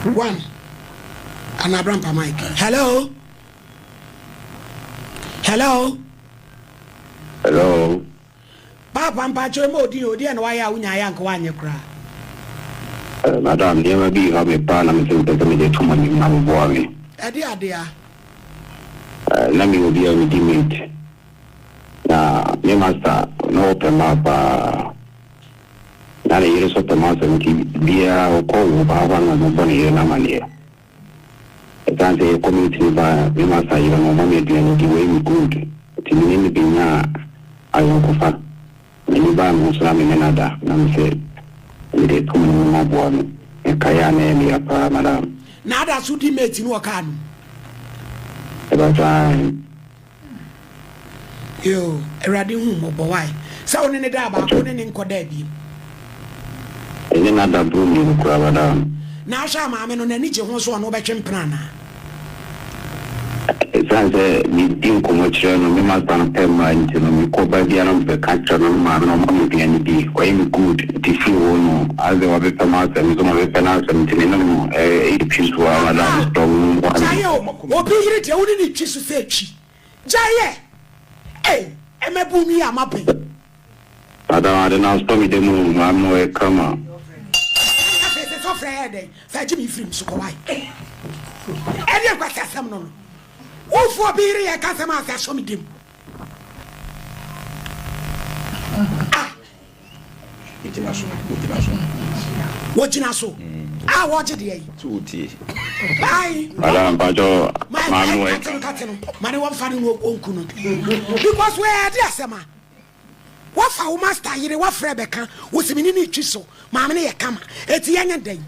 One. And Abrampa Mike. Hello. Hello. Hello. Papa Mpacho Modi Odi and why are we Yank one you cry? Madam, never be have a parliament to the too many boy. Dear. Let me be a redeemed. Now, you master, no open up. Now, you is open master, be a call, Baba, and Bonnie, and Amania. I can't say a community by the master, you know, money being the way good. To me, being I won't go far. When you buy Muslim in another, and say, we did come in my boy, and Kayane, me up, madam. Now that's what he made in Wakan. About time. Yo, a radio home, boy. So, in the daba, couldn't in Codebi. And another broom in Crabadam. Now, Shama, I'm on any horse one over Chimprana. It's as a meeting commercial, we must pay mind to me, go by the arm of the country, no man, no money, and be quite good. If you know, as they were with the master, and some of the penals and Tinino, 8 pieces to our last storm. What be it? You only need to say, Jay, eh, I'm a boomy, I'm up. Madam, I don't know, stormy the moon, I'm no a comer. It's off Friday, fetch me from Sukawai. And you've got some. Who for being a customer that show me them? What you so? I watch it here. Bye. Madam, Pajo, my money won't find no own. Because where dear Sama? What for master? You what Rebecca was a mini chisel, Mammy a come. It's young and day.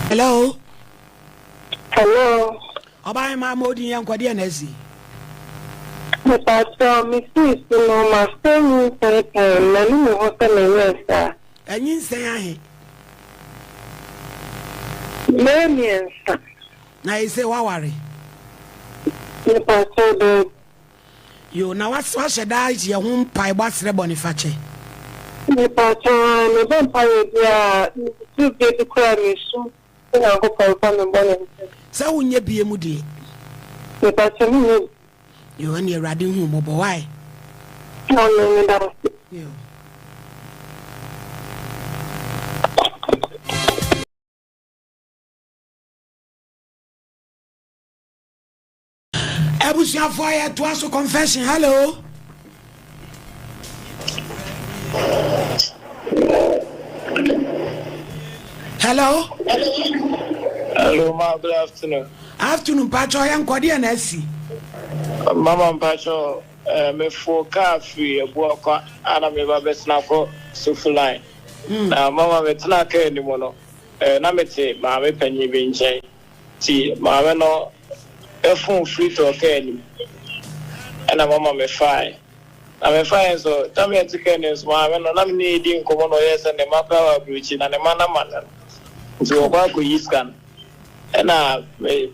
Hello. Hello. Oba ma modi yan kwade anasi. Pastor, Miss no ma stay na ni mo hotel na Anyin sen ahe. Memiensa. Na ise waware. Ni pastor de Yo na waswa sheda ye ho pai gbasre bonifache. Ni pastor ni ben pai dia tu get to cry me so. Na go pai pa me bonifache. Sa unye bie mu de. Ni pastor ni Yo ani erade hu mo bo why? No me da. Yo. Ebusia fire to aso confession. Hello. Hello. Hello, ma. Good afternoon. Afternoon, Pacho. Yan kwadi anasi. Mama Pacho, me for car free a walk and I'm a best snapper line. Now, Mama, it's not any mono. Namete, my penny being changed. See, my no a phone free to okay. And a mama may fire. I'm a fire, so tell me to Kenny's my I'm needing common yes and the Mapa breaching and a man. So, what could you scan? And me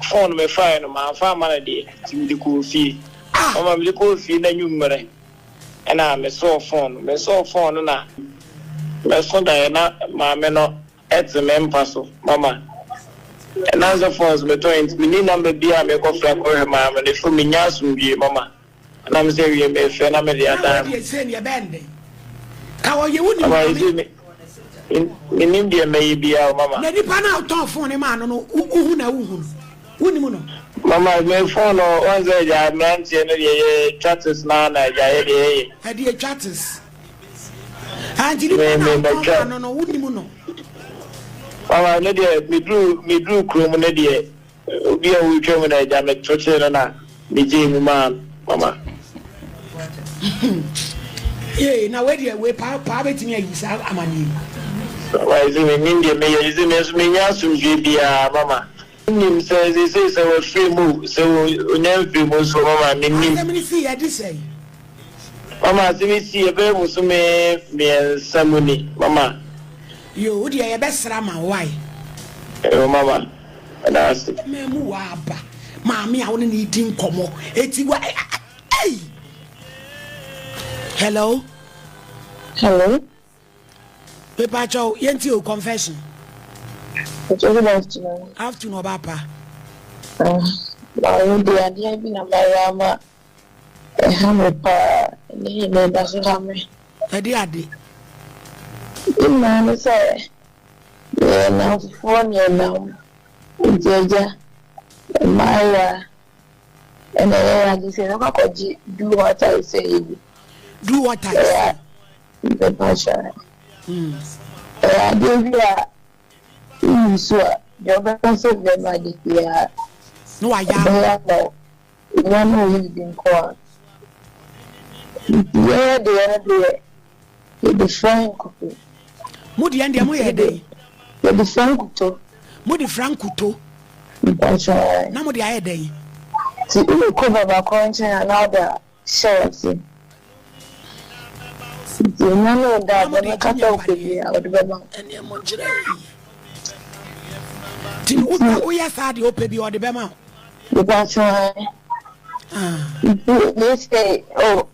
phone me fire my family day to the cool fee. I'm a cool fee, then you marry. And I'm a sore phone, and my son Diana, my men at the men parcel, Mama. And as a phones, me twins, me need number be a make off like her, Mamma, and if for me, yes, be Mama. And I'm saying, you may feel I'm a dear time. Send your band. How are you? In India, maybe our Mama. Lady Pana talk for a man, no, Mama, my phone or one day, I meant the chatters now, I had the chatters. And you know, wouldn't you know? Mama, me drew chrome, Nadia. Be a week when I jam at church and me, Jim, man, Mama. Yeah, now where do you wait? Poverty, I'm a name. Why is it in India? May is it me? Yes, Mama. Nim says he says I was free move, so we never free move, so Mama. Let me see, I just say. Mama, see me see a baby, so me some money, Mama. You would your best rama, why? Oh, Mama. And I asked me, Muaba. Mammy, I only need Nkomo. It's why. Hey. Hello. Hello. Paper chow, yenti o confession. Good afternoon. Afternoon, Papa. Now, the idea being a Marama, a hammer pa, and he doesn't have me. Adi. In my say, yeah, now for me now, Jaja, Maya, and I just say, do what I say. Do what I say. The passion. I gave you so your better say the magic. Yeah, no, I am. One who is in court. Yeah, the the Frank. Mudi and the day. The Frank. Mudi Frankuto. Namudi a day. See, you cover my conscience and other shares. You know that when you cut off with me, I would be about any monjere. Tin we are sad you pay or the bema. You got try. They say, oh,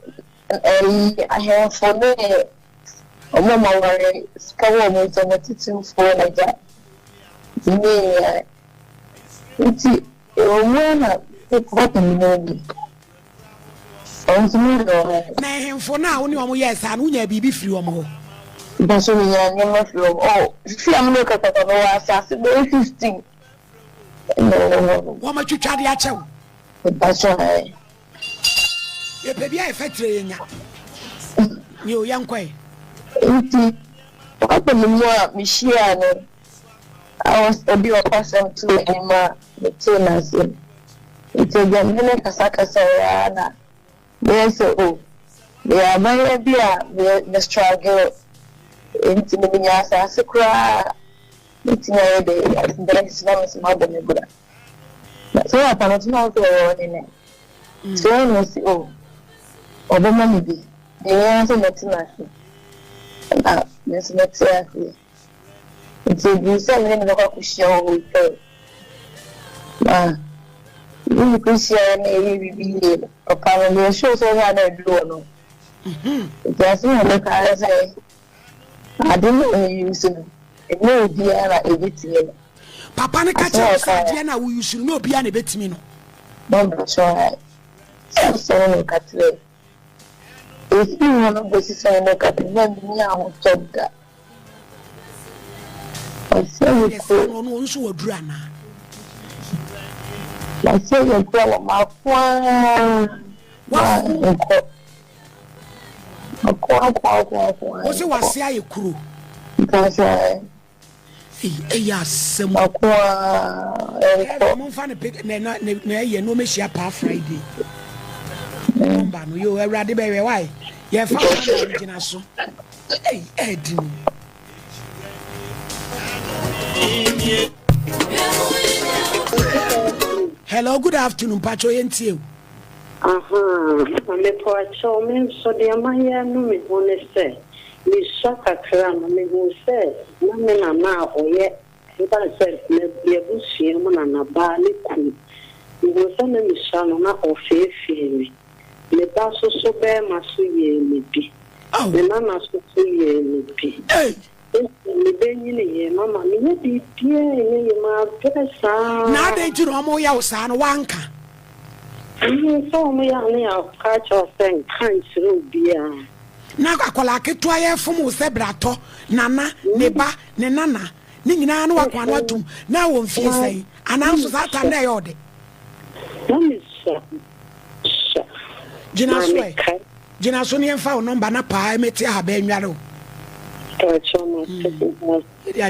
I have for me. Oh, Mama, worry, scour me so much to for like that. It's what in the na him for now only one yes and unya bibi free omo that's when you are from oh see I'm look at the was 15 no what ma twitwa de achew that's why e pe bia e fetre nya ni o yankoi enti what the more me share no I was a bit of person to Emma the tenants it's a young kasaka sayana. Yes, oh, they are my idea, the struggle into the Minas as a cry. It's no day, there is no small than a good. So I cannot know the in it. So I was, oh, Obama be the answer not nothing. And that's not exactly. It's a decent local show with her. You could share maybe be a parallel show so I don't know. It doesn't look as I didn't know you soon. It may be a bit. Papa ne catch us Diana we should know be an bit me no. Don't try. So look at it. If you want to go see some look at it, then me I will stop that. I say you could no so drana. I say you go my phone. O se wase aye kuro. That's right. Ya sem. Mo fa ne pick na ye no me share pa Friday. Number no yo awrade be we why. Ye fa na gina so. Edin. Hello, good afternoon, Pacho Yentie. Me Pacho, me so the Amaya no me won't say. Me shaka cram, me won't say. No me na or yet. If I said, me be a bush, man, a barley cool. Me was on me shana or fair. Me basso so bear my suye me be. Oh, the mamma so suye me be. Me benny, mamma, me be dear, my pesa. Now they do no more son, wanka. So me are catch us and can't beer. Now I call like it to a from Sebrato, Nana, Neba, Nenana, Nina, no one to now won't feel say, announce that and they order. Gina Sonian found number na pa, met her ben yaro. I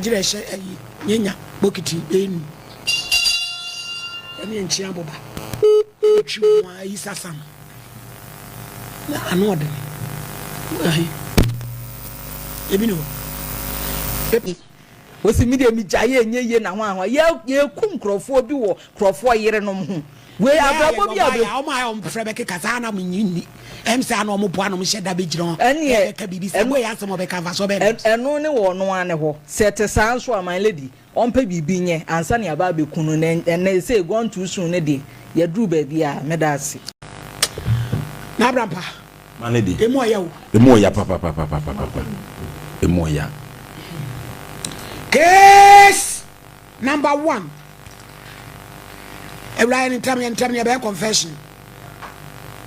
did say, Yenya, Bokiti, in Chiaboba. Is a son. I know them. Was immediately giant ye na one, ye kum crofo be war, crofo year no more. Where are my own Rebecca Casana, Mini, Emsa no Muano, said that bitch, and yet, and we have some of a canvas of it. And no one, set a sounds for my lady, on Pebby Binye, and Sunny Ababi Kunun, and they say gone too soon a day. Ya drew baby, Medasi. Nabrampa, Manedy, the more papa, the more ya. Case number 1. Every time you confession.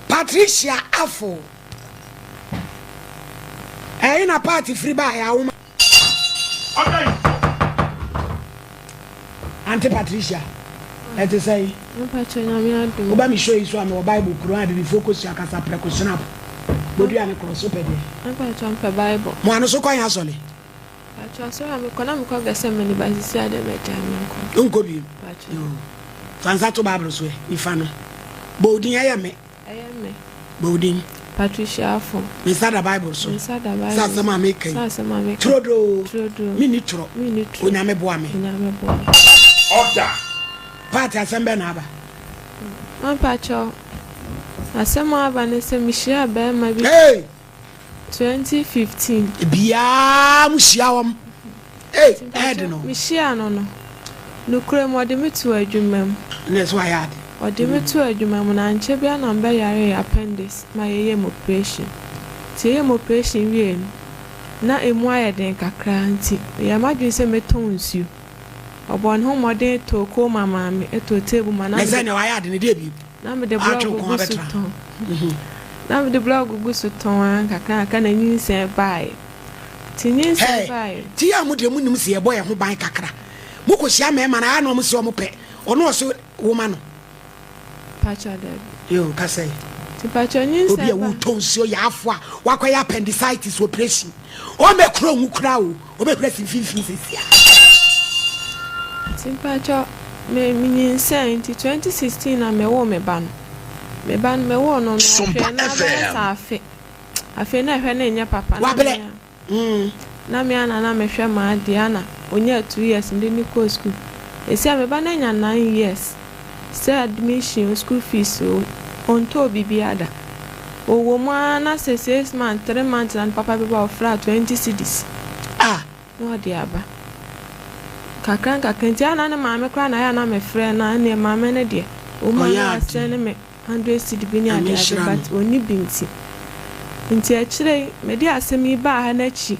Patricia Afo. In a party free by a woman. Okay. Auntie Patricia. Let us say. Let me show you some Bible. Quran. The focus you can precaution up. But you are not cross open there. I'm going to Bible. Moano so kwan asole. So I'm going to go get some money by the side of my time. Unko bi. Fansa to Bible so ifa no. Bodin ayame. Bodin. Patricia Afo. Inside the Bible so. Inside the Bible. Sasa ma make. Sasa ma make. Trodo. Mini tro. Onyame boa me. Order. Party asembe na aba. Man pacho. Asema aba ne se mishia be ma bi. Hey. 2015. Bia mushia wam. Hey, head no. Mishia no. No kure mo de metu adwumam. That's why I had. O de metu adwumam na nche bia na mba yare appendix ma yeye operation. Ti yeye operation wie na emu ayeden kakra nti ya madwen se meton nsu. Obon ho modern to ko mama me eto table mana. Na say na why had ne dey bi. Na me de blog go suton. Na me de blog go suton kakra aka na nyinsen bai. Ti nyinsen bai. Ti ya mu de mu nim se ye boy ho ban kakra. Moko sia me ma na no mo se o mo pe. Ono so woman no. Pacha de. Yo, ka say. Ti pacha nyinsen. Obi a wu ton so ya afo a wakoya appendicitis operation. O me kro nwu kra o. O be kra sin finfin sesia. Simpacho me nyinsen ti 2016 na me wo me ban me wo no Sompa na FM afi na hwe na nya papa na me ana na me hwe ma Diana onya 2 years ndi ni ko school esi a me ban na nya 9 years say admission school fees on to bibiada owo ma na 6 months 3 months and papa be ba ofra 20 cedis no dia aba kakranka kentiana na maame kra na ya na me frɛ na ne maame ne de o ma na sene me 100 cedi bi ni ade but oni binti nti a kire me de asemi ba ha na chi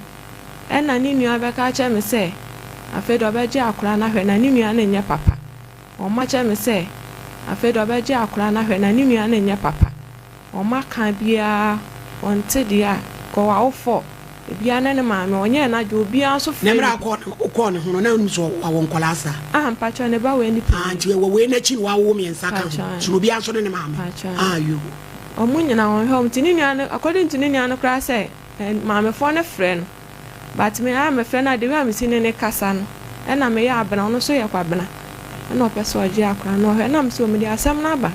ɛna ni nua be ka cha me sɛ afi do be gye akora na hwɛ na ni nua na nya papa o ma cha me sɛ afi do be gye akora na hwɛ na ni nua na nya papa o ma ka bia on te dia ko wa ofo bia na ne maame onye na jo bia so ne mra ko ne hono na nso wa won kolasa mpacho ne ba we ni nti we na chi wa wo me nsaka so bia so ne maame yo omunyina won home tini nua according to nua no kra say maame fo ne frɛ no but me am frɛ na de we am si ne kasa no e na me ya abena no so ye kwabena e na opeso agi akra no he na me so me de asɛm na ba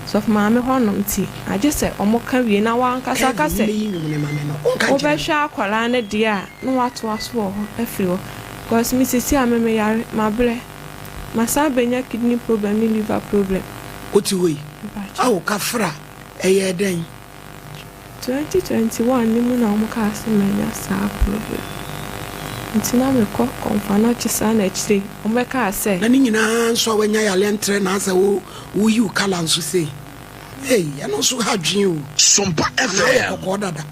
so for maame honom ti age se omoka wie na wa nkasa kase o be hwa akwara ne de a no wato aso ho afiri ho because me sisi ameme yare mabre masa benya kidney problem ni liver problem oti we awo kafra eye den 2021 ni mu na omoka asemenya sa problem ntina me ko konfano chisa na chire omeka ase na ni nyina nso wanya yale ntre na asa wo yu kala nso se hey ano so hadwen o Sompa FM ko dada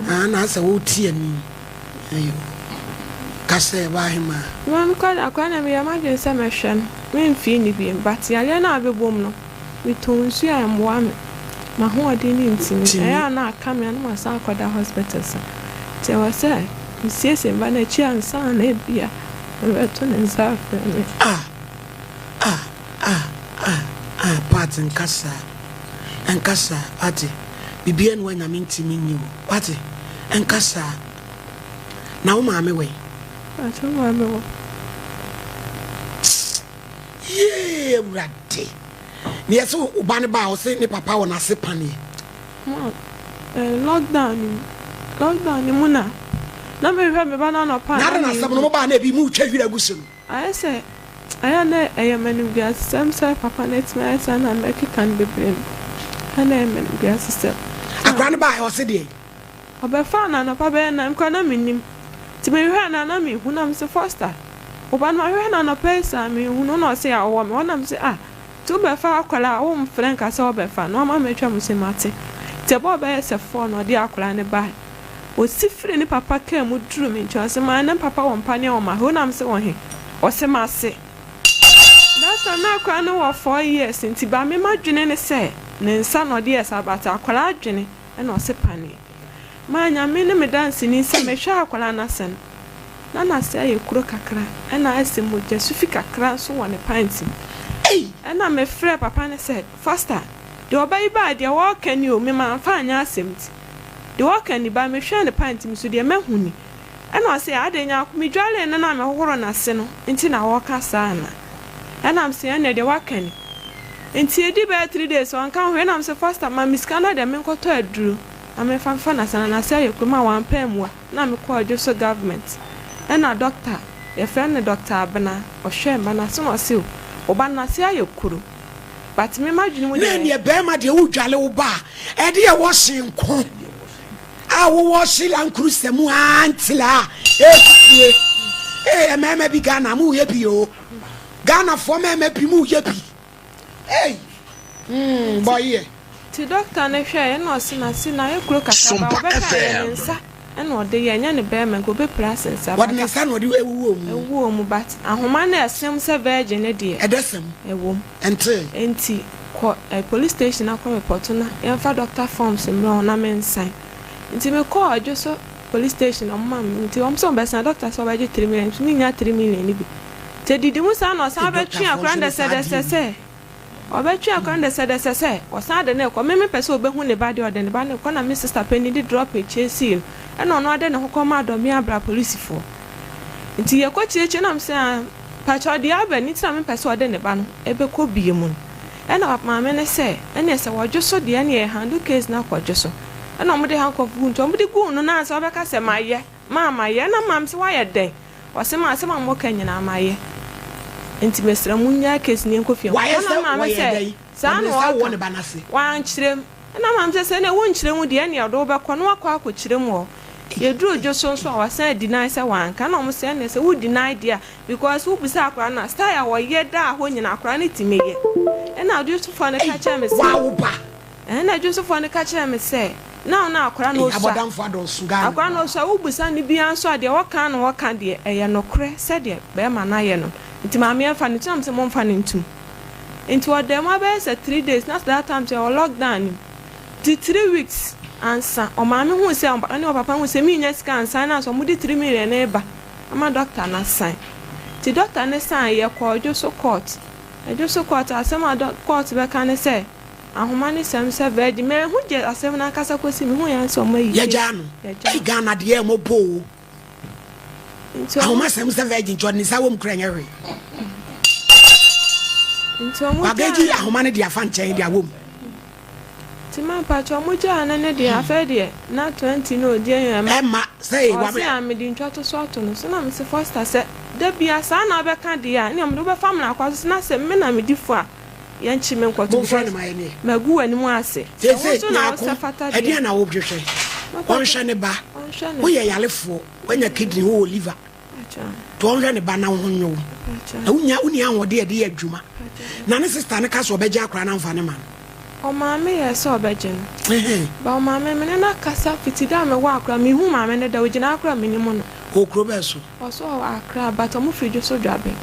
na asa wo tie ni ayo kase ba hima man ko akwana me yamaje se mehwe me mfi ni bi but yale na abebom no mi tonsu ya mwa me ma ho ade ni ntimi e na aka me na masa akoda hospital sa te wase msiese mbana chi ansa na ebia weto ne nsa afre pati nkasa pati bibia no nya mentimi nyi pati nkasa na wo maame we acho maame wo ye brade ni yeso ubane ba o se ni papa wo na se pane lockdown ni muna na me hwe me ba na no pa na sab no ba na bi mu twa hwira gusu no ayese aya na eyamanu gas samsa papa net na esa na mekikan bebrem ana eyamanu gas system akran ba o se de obefa na no pa be na mko na minim ti me hwe na me hu na me se foster oba na hwe na no pesa me hu no no se awo me wona me se tu befa akwala wo mfren ka se obefa no ma metwa me se mate te bo be se fo no de akwala ne ba si frɛ ne papa ka mu duru me nkyɛn sɛ ma na papa wɔ mpa ne wɔ ma ho nam sɛ wɔ he ɔsɛ ma se data na akwa no wɔ 4 years nti ba me ma dwene ne sɛ ne nsa no de yɛ sabata akwara adwene ɛna ɔsɛ pane ma nya me ne me dance ni sɛ me hwɛ akwara na sen na na sɛ yɛ kuro kakra ɛna ɛsɛ mo gya sufi kakra so wɔ ne pint ɛna me frɛ papa ne sɛ faster de ɔbɛyi ba de wɔka ni o me ma fa anya asɛm ti de wɔka ni ba me hwɛ ne pint mi so de mahu ni ɛna ɔsɛ adenya me dwale ne na me hohoro na se no nti na wɔka saa na ɛna am sɛ ɛna de wɔka ni nti edi ba 3 days on kan hwe na am sɛ faster ma miska na de me nkɔtɔ aduro na me fa na sana na sɛ yɛ kuma wan pam wa na me kɔ adwo so government ɛna doctor yɛ friend ne doctor abena ɔhwɛ mba na so no ɔsɛ oba na sɛ ayɛ kuro but me madwene mu na ne be ma de wo dwale wo ba e de ye wo hyenko a wo hye lankuru semu antila mama bi Ghana mu ye bi o Ghana fo mama bi mu ye bi boy ti doctor ne hwɛ na ɔse na se na ayɛ kuro kakra ba obɛka yɛ nsa ɛna ɔde yɛ nya ne bɛɛ ma go be prasen sa what ne nsa no de ewu mu but ahoma na ɛsɛm sɛ virgin ne de ɛdɛsɛm ɛwom enti kɔ police station akɔ report na yɛmfa doctor forms mmerɛ na me nsan nti me kɔ adwo so police station ɔmam nti ɔm sɛ ɔbɛsa doctor sɛ ɔbɛgye 3 million nti me nya 3 million ni bi te didi mu sa na ɔsan bɛtwe akora ndɛsɛdɛsɛ obetwa akwande sɛ ɔsan de ne kɔ me pɛsɛ obehu ne ba de ɔde ne ba ne kɔ na me sister penny di drop e chase ɛna ɔno ade ne hokɔ ma do me abra police fo nti ye kɔ chieche na me sɛ pacho de aba ni tira me pɛsɛ ɔde ne ba no ebekɔ bie mu ɛna ma me ne sɛ ɛna sɛ wɔdwo so de ne handle case na kɔdwo so ɛna ɔmo de handcuff gu nto ɔmo de gu no na sɛ ɔbɛka sɛ mayɛ ma na mam sɛ wayɛ den ɔsɛ ma sɛ ma mo ka nyina mayɛ enti mesra munya case ni nkofia na ma me say sa no won banase wan kyerem na ma me say na won kyerem de ne odo bɛkɔ no akɔ kyerem wo ye duro jo so a wasan deny say wan ka na mo say na say wo deny dia because wo bisa akora na style wo ye da ho nyina akora ne timeye na do so for ne ka kyerem say wow ba na do so for ne ka kyerem say na akora no so akora no so wo bisa ne bia so ade wo kan no wo kan de eye no kre say de be ma na ye no nti maame afa ne tum se momfa ne ntum nti ɔdɛm abɛyɛ 3 days na that time say lockdown ti 3 weeks ansa o maame hu se ɔne o papa hu se mi nya sika ansa na so mudi 3 million na eba ama doctor na sign ti doctor ne sign ye kɔ adwo so court asɛm court bɛka ne sɛ ahoma ne sɛm sɛ virgin me hu gye asɛm na kasa kosi me hu ya nso ɔma yi ye gya no Ghana de e mo bo ahoma sɛm sɛ virgin jɔn sa wom kra nyɛre wagagi ahoma ne de afa nkyɛn de awom ti ma pa cho mo gya na ne de afa de na 20 no de ma sɛ wa me am de ntwa to so ato no so na me se foster sɛ da bia sa na bɛka de a ne am do bɛfa na akwa so na sɛ me na me di fo a yɛnchi me nkɔto magu wani mu ase so na wo fata de na wo hwehwɛ ɔnhwɛ ne ba wo yɛ yalefo wanya kidney wo liver to ɔnhwɛ ne ba na wo nyo na unya anwode de adwuma na ne sister ne ka so obɛgye akora na mfa ne ma o maame yɛ sɛ obɛgye no ba o maame me na kasa fiti da me wa akora me hu maame ne da ogina akora me nimu no o kro bɛ so o so akora but o mu fridge so dwabe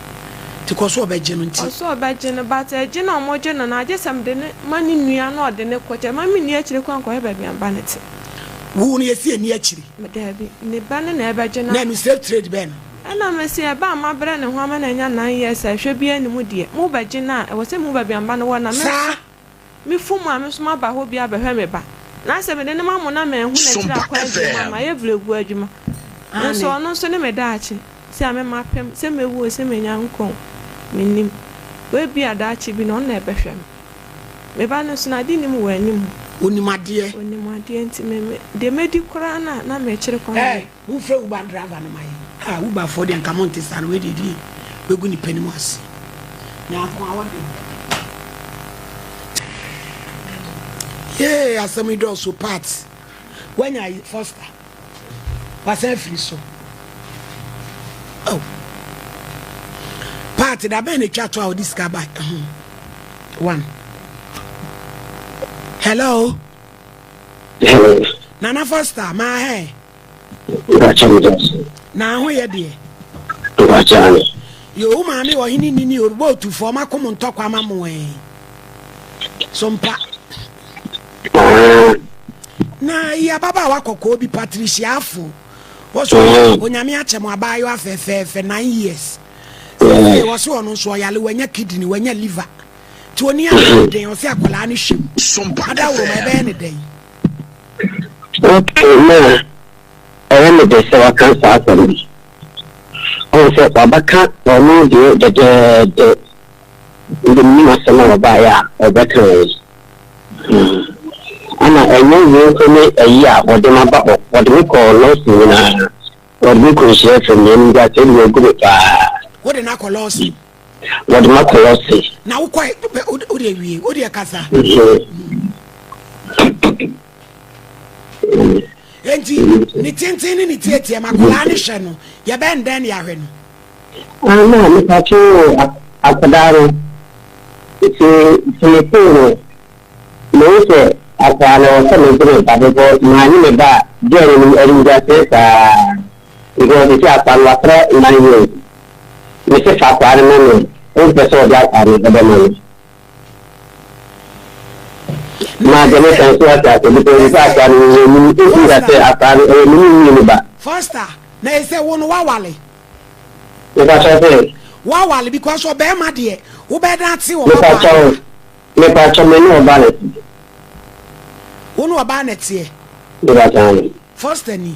ti ko so obɛgye no nti o so obɛgye no but agye na mo gye no na agye sam de ne mani nua na ɔde ne kɔkye mami ni akyire kwan kɔ heba bia ba ne te wo ne yesi ani akyire me da bi ne ba ne na ɛbɛgye na no safe trade ben ana mesi eba ma brɛ ne ho ama na nya 9 years ahwɛ bia ne mu de mu bɛgye na ɛwɔ sɛ mu ba bia ba no wɔ na me fu mu a me so ma ba ho bia bɛhwɛ me ba na sɛ me de ne ma mo na me hu na kyira akwa adwuma ma ye vlegu adwuma nso ɔno nso ne me da akye sɛ ame ma pem sɛ me wu sɛ me nya nkɔn me nim we bia da akye bi no na ɛbɛhwɛ me ba no so na di nim wɔ anim onimade nti me de medi kora na me kyire kwan wo frɛ uber driver no maye uber for the encamonte san we didi we go ni penimus na akwa awade asami do so part when I foster was free so part da ben e twa to a this car by one hello Nana Foster, my hair. na ho ye de yo maami wo hini nini orubo tu fo makom ntokwa amamu Sompa na ya baba wakoko bi Patricia afu wo so onyame achemo abayo afefefe 9 years wo so ono so yale wanya kidney wanya liver ti oni den o se akola ni hwem Sompa ada wo ma be ne den okay na I am the so can start on se babaka ono de minima sama baya o better ana enyo ko ni eya o de maba o de ko loss ni na o de ko share from ni ga te ni go pa o de na ko loss o de ma ko loss na wo ko o de wi o de kasa enti ni tintin ni tietie makola ni hwe no ye ben den ya hwe no ana mi pa cho akadaro se puro no se akalo se me dire pa ko mani me ba jere ni eringa se ta iko ni cha pa la tra mani ni se fa kwa ne un peso ya ari da mani ma de me kan so ata ko ni sa ka ni da se atari ni ba Foster na ese wonu wawale e ba so se wawale because o be ma de wo be dan ti wo me pa cho me no ba le wonu oba na tie e ba tan Foster ni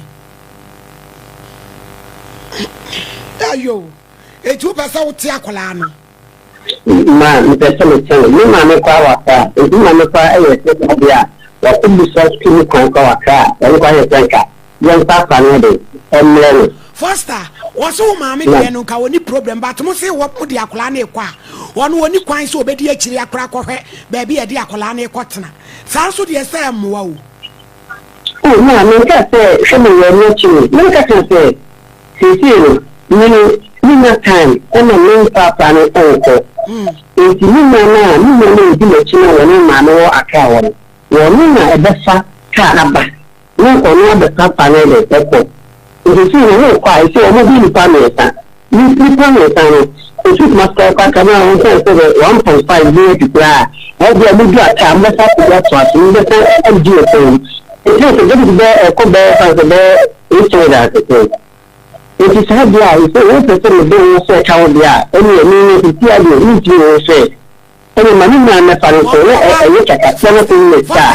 ayo etu pesa wo ti akola no ma mi pesa me tell me ma me kwa waka e ma me kwa e se bia wa kubu so skini kwa waka e kwa ye tanka yan ta fa no de emle Foster waso maame de no ka woni problem but mo se wo de akola na ekwa wono woni kwan se obedi akiri akora kohwe ba bi e de akola na ekotena san so de se mwa o ma me ka se se me yo no chi me ka se ni na time ona me papa no onko enti ni na di le chi na woni ma no aka woni na ebefa ka aba no ko no be papa no le peko enti no kwa ise o mo bi ni pa me ta ni pa me ta no o tu master ka kama on se 1.5 million people o bi mo bi aka mo sa ko to ati ni be ta md o ko enti o se be ko be fa se be ito da ko it is hard ya ise o se me be o se ka o dia eni ni ti ade ni ti o se eni mani na fa ko e ka ka na ko ni ta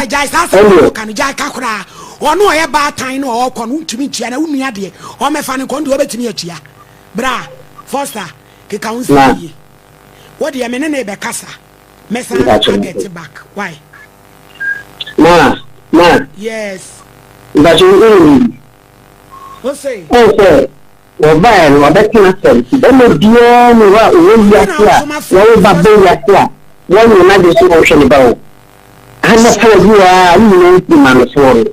eni kan ja ka kura ono ye ba tan no o ko no ntumi tia na unua de o me fa ne ko ndo obetimi atia bra Foster ke ka unsi yi what the me ne be kasa me san get back why ma yes but you o say o ba no ba tina se de mo dio ni wa o ya tia wo ba bo ya tia wo ni na de so o hwe ni ba o ana fa ya ni ni ma me so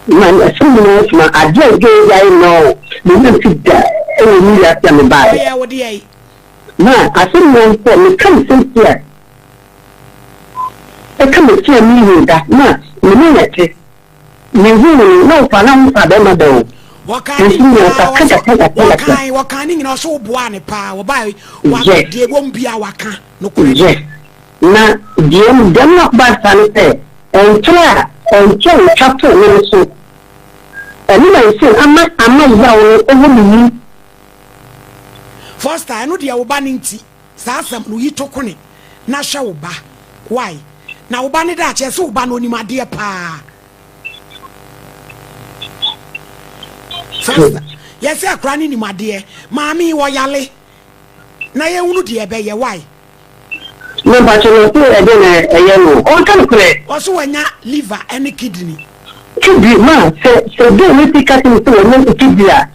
man assume no ma adie ge ya no me fit da e ni ya tia me ba yeah what the ma assume no me kan se tia e kan me tia mi da ma me ni na te me hu no fa na fa be ma do wakani ngina so boa ne pa wo bai wa de bom bia waka no kure na dem no ba san te en tla chato ne so ani na sin ama ya wo ni Foster anu de wo ba ne nti sa asam no yito kone na hwe wo ba why na wo ba ne da che so wo ba no ni made pa Foster yes akra ni made maami wo yale na ye hunu de ebe ye why no ba che no e de na eye no o kan kure o so wanya liver and kidney kidney ma se do ni tika tin to no kidney a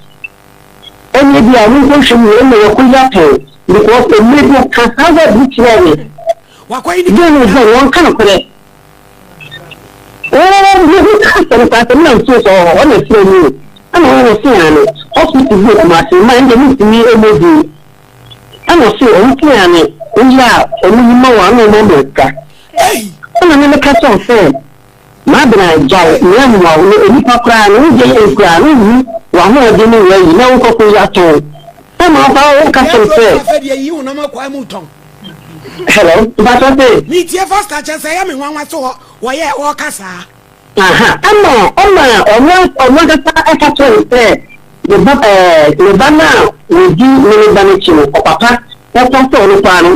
eni bi a ni ko shemu no yo ku ya to because e me do ka ha ga bi chire wa ko ni no no won kan kure ni ka ta na so o na se ni ana wo se ani hospital go ma se ma nde ni ni emoji ana se o nki ani nja o ni ma wa no mo ka ana ni ka so se ma be na jai ni wa ni pa kra no je e kra no wa ho de ni we na wo ko ya to ma fa o ka so fe de yi una ma kwa mu ton hello ba to te ni tie first chance ya me nwanwa so wo ye wo kasa aha ọmọ kata eka to se le ba na we di ni ba ni chino papa o to so no pa no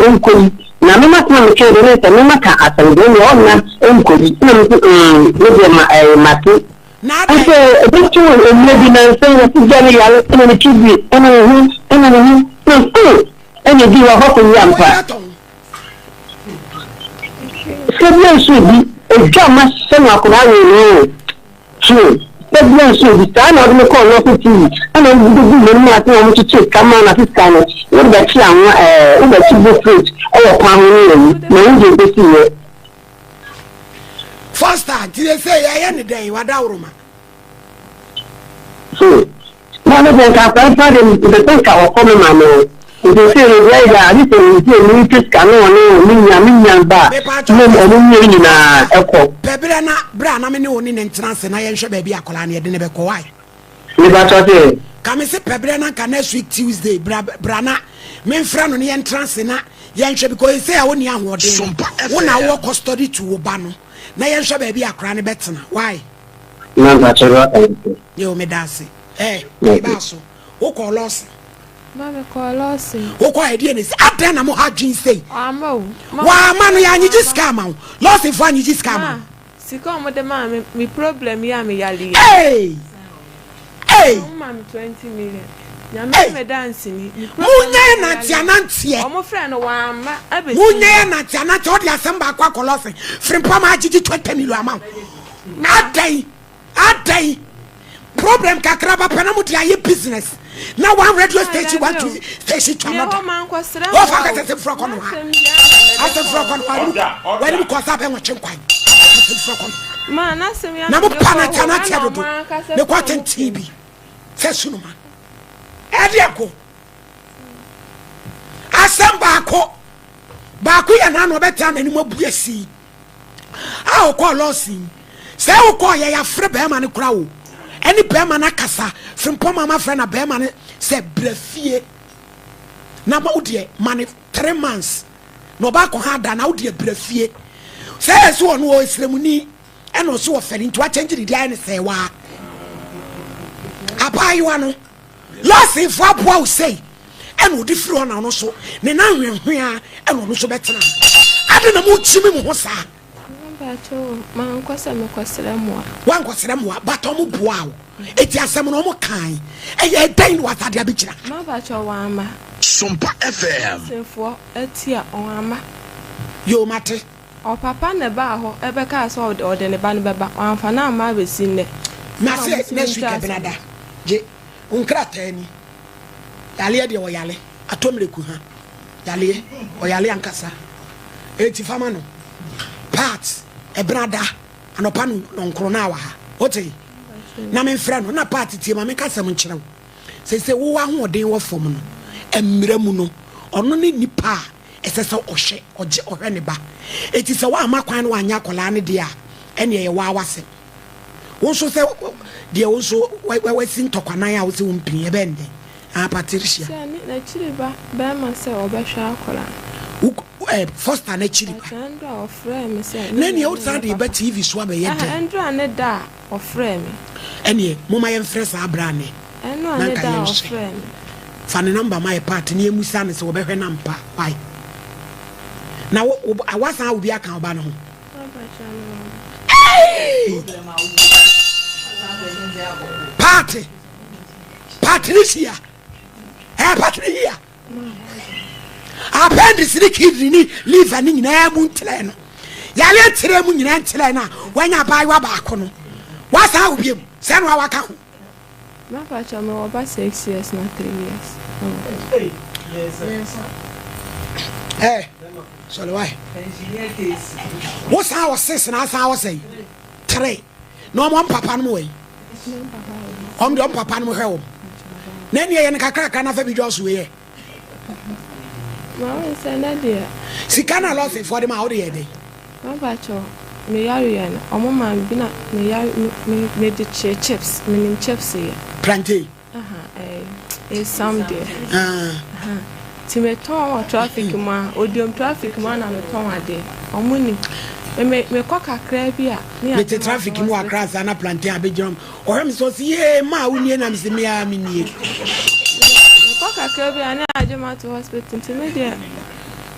enkoyi na me maka me ke de se me maka asan de ni onna enkoyi na me de mati na ase e to e me bi na se ya ti jani ya le ni tibi ena no ene di wa ko ni ampa se bien so bi eja ma se na ko na ni so bien so bi ta na de ko no ko ti ana du ni ati o mu ti kama na fiska no wo ba ti awon wo ba ti bo fruit o pa hun ni na nje be ti ye first ti say ya ni den wa da wuruma so na no be ka pa de ka o ko me ma no de se le ya ni se ni fiska no ni nya ba no ni na eko bebere na bra na me ne oni ne ntrance na ye hwe ba bi akola na ye de ne be ko wai ni ba to se ka me se bebere na ka next week Tuesday bra na me mfra no ne ye ntrance na ye hwe because say ya woni ahode wo na wo custody to wo ba no na ye hwe ba bi akola ne betena why na ba choro yo me dase ba so wo ko loss Mama kolosi. Wo kwa idea ni adan na mo ha dwin sei. Ama wo. Wa ma no ya nyi scam ma. Loss if one nyi scam ma. Sika mo de ma me problem ya me yali. Hey. Ma me 20 million. Ya me dance ni. Munya na tianantie. Omo friend no wa ma abesi. Munya na tianantie o de asamba akwa kolosi. Frimpa ma agigi 20 million ama. Adai. Problem kakraba penamu ti aye business. Now one radio station want to station to another. Oh, fuck it, frog on one. I said frog on one. When you cause up and watching quite. Man, I say, Namu Panatana Tedo. The Quatin TV. Sessunuma. Ediaco. Asamba Baku and Nano better than any more BSC. I'll call Lossi. Say, I'll call ya free bearman crow. Any bearman akasa from Poma my friend a bearman said brefie. Nama udie money 3 months. No back on hard than out dear brefie. Says one who is lemuni and also offering to change the line say wa. Apa you ano. Lost if what say and would differ on also. Nena here and on so better. I don't know what chimney was. Man kwasa me kwasra mo wan kwasra mo but omo boa eti asem no omo kan e dan what ade abikira ma ba cho wan ma Sompa FM sefo etia on ama yo mate o papa ne ba ho ebe ka so o de ne ba ne beba anfa na ma be sin ne na se next week benada je unkra tani yale de o yale atomreku ha yale o yale ankasa eti fama no part e brada anopa no nkro na wa ha ote na me frɛ no na part tie ma me kasam nkyerɛ se wo wa hoden wo fom no emira mu no ɔno ne nipa ɛsɛ ɔhwɛ ɔgye ɔhwɛ ne ba eti sɛ wa amakwan no anya kola ne de a ɛne ye wa awase wo so sɛ de wo so wa sin tokwanan a wo se wo mpin e bɛnde a patricia na chiri ba ma sɛ ɔbɛhwɛ akola first na chiri ba Andra of frame say na ne outside the TV so ba yɛ den Andra ne da of frame ɛne moma yɛ mfrɛ sa abrane ɛno ne da of frame fa ne number my part ne emusa ne sɛ wɔbɛhwɛ nampa why na awasa obi aka oba no ho party Patricia Patricia appendix ni kidney liver ni nyina mu ntle no yale ntre mu nyina ntle na wanya bai wa ba ko no wasa obiem se no waka ho ma fa cha me oba 6 years na 3 years so why what's our sis na sa say 3 no mo papa no we om de papa no hwe wo na ne ye ne kakra na fa bi jo so we ma we say na dia sikana loss for them out here dey ma ba cho me yari na omo ma bi na me yari me de chips me chips here plantain someday ti me ton traffic ma odium traffic ma na me ton ade omo ni me kwa kakra bi a me te traffic mu akra sa na plantain abejom o me so see ma uni na me se me a me nie kwa kakra bi a na ajema to hospital ti me dia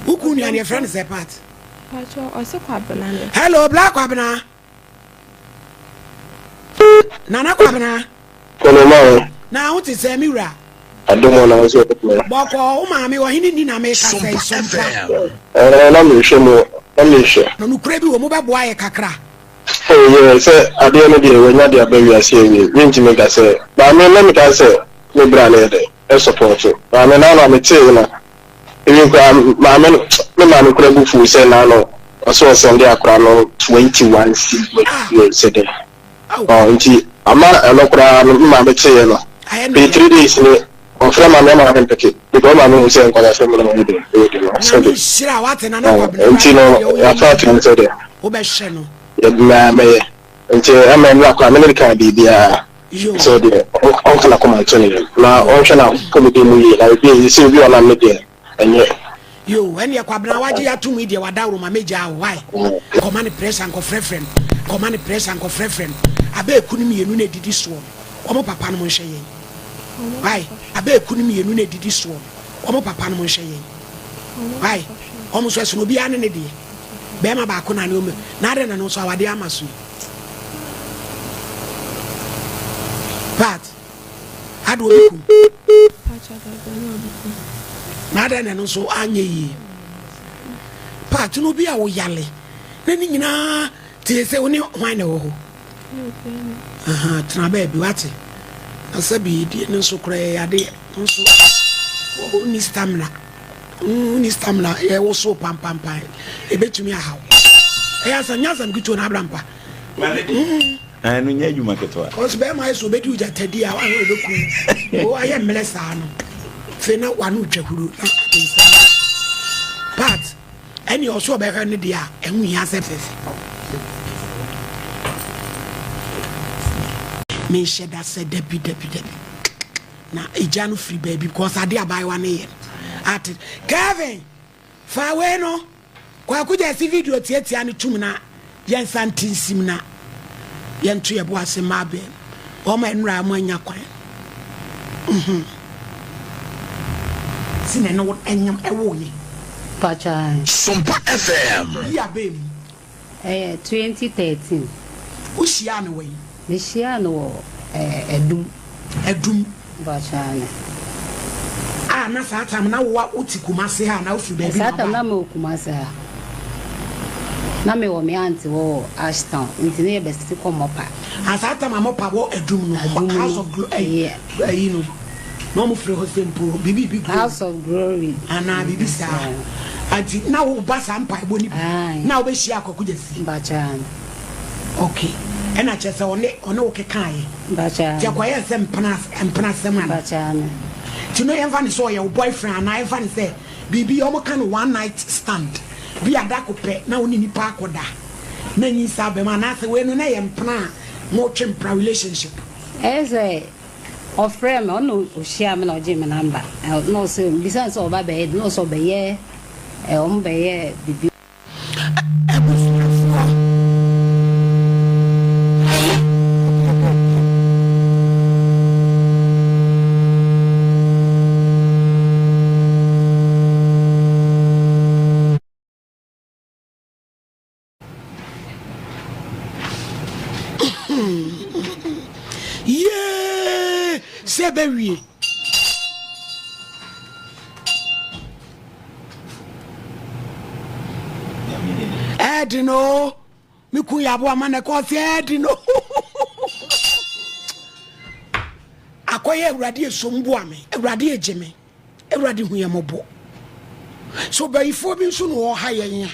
uku ni an friend say part pacho o se kwa banana hello black kwabna nana kwabna kono ma na wo te say mi wura adomo na so boko o ma me wo hini ni na me ka say sompa na me hwe no no kura bi wo mo ba boa ye kakra ye se ade no de wanya de aba wi ase wi nti me ka se ba me na me ka se me bra na de e support ba me na me te na ebi kwa ma me kura bu fu se na no aso send akra no 21 se de nti ama no kura ma me te no be 3 days ni on fra ma me peke because ma me se nkwala se mo no de so de shira wate na na kwabna nti no ya fa tin se de wo be hye no ya me nti ama me akwa me ka bibia so de on kala ko ma tuni na on hwe na comedy mu yi na bi se bi ona me de enye yo ene kwabna waje ya tumi de wadawro ma meja why command pressure nko friend command pressure nko friend abe kunim yenu na didi so omo papa no mo hwe yen why abe kunim yenu na didi so omo papa no mo hwe yen why omo so so no bi ane ne de be ma ba ko na ne o me na de na no so awade amaso but ado oku na de na no so anye yi but no bi a wo yale na ni nyina tie se woni hwan na wo ho tena ba bi wate asabi di no so kra ya de no so ni stamina e wo so pam e betumi ahaw e asanya gitu na abrampa no nya juma ketwa cause be my so bedi uja tadi a wa do ku o aye melesa no fe na wa no twahuru na but any also be kan dia enhu ya sepes me sheda se debi na ejanu free baby because ade abai wa ne ye at Kevin fa we no kwa kuja si video tietia ne tum na yen santinsim na yen to ye bo ase mabe o ma nra amanya kwan sine no enyam ewo ye pacha Sompa FM ya bem 2013 ushia ne we ne shia no edum pacha ne na satam na wo uti kumase ha na ofi baby satam na me kumase ha na me wo me auntie wo Ashton nti ne be sti ko mopa satam amopa wo edum no house of glory you know no mo free hostel po bibi house of glory ana bibi sa ati na wo ba sampa ebo ni na wo be hia akokujasi bachan okay ena chese one wo kekan bachan je kwaye se empana sema bachan you know even so your boyfriend and I even say bibi omo kan one night stand bi adakope na woni ni pa akoda na nyi sabe ma na se we no na yempna mo twempra relationship eze of friend no share me na oje me number no so besides oba be no so be ye omo be ye bibi sebewie edino miku yabo amane ko se edino akoye ewrade esombu ame ewrade ejeme ewrade huyemobo so bayifo bi nso no ha yen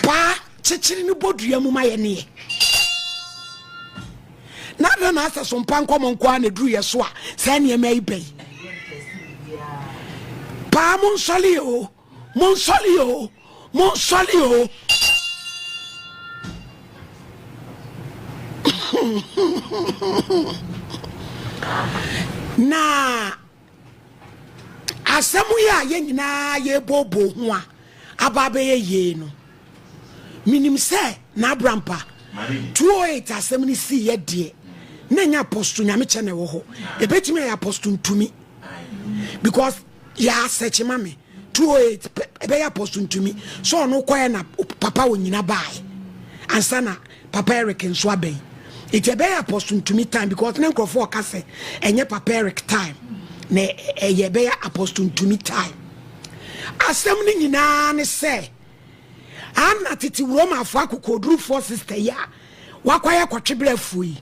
pa chechiri ni bodua mu ma ye ne nada na asa Sompa Nkomo nkwa na duru yeso a sa ne mai bai pa mon soli o na asɛm yi a yɛn nyinaa yɛbɔbɔ ho a aba bɛyɛ yie no minim sɛ na abrampa 208 asɛm no si yɛ deɛ na nya apostle nyame kyɛ na ɛwɔ hɔ ebetumi yɛ apostle ntumi because ya search mame 208 ɛbɛyɛ apostle ntumi so ɔno kɔɛ na papa wɔ nyina bae ansa na papa Eric nso abɛn it ɛbɛyɛ apostle ntumi time because ne nkrɔfo ɔka sɛ ɛnyɛ papa Eric time na ɛyɛ ɛbɛyɛ apostle ntumi time asɛm no nyinaa ne sɛ ana tete Roma afo akokoduru for sister ya wakwaya kɔtwebrɛ afuo yi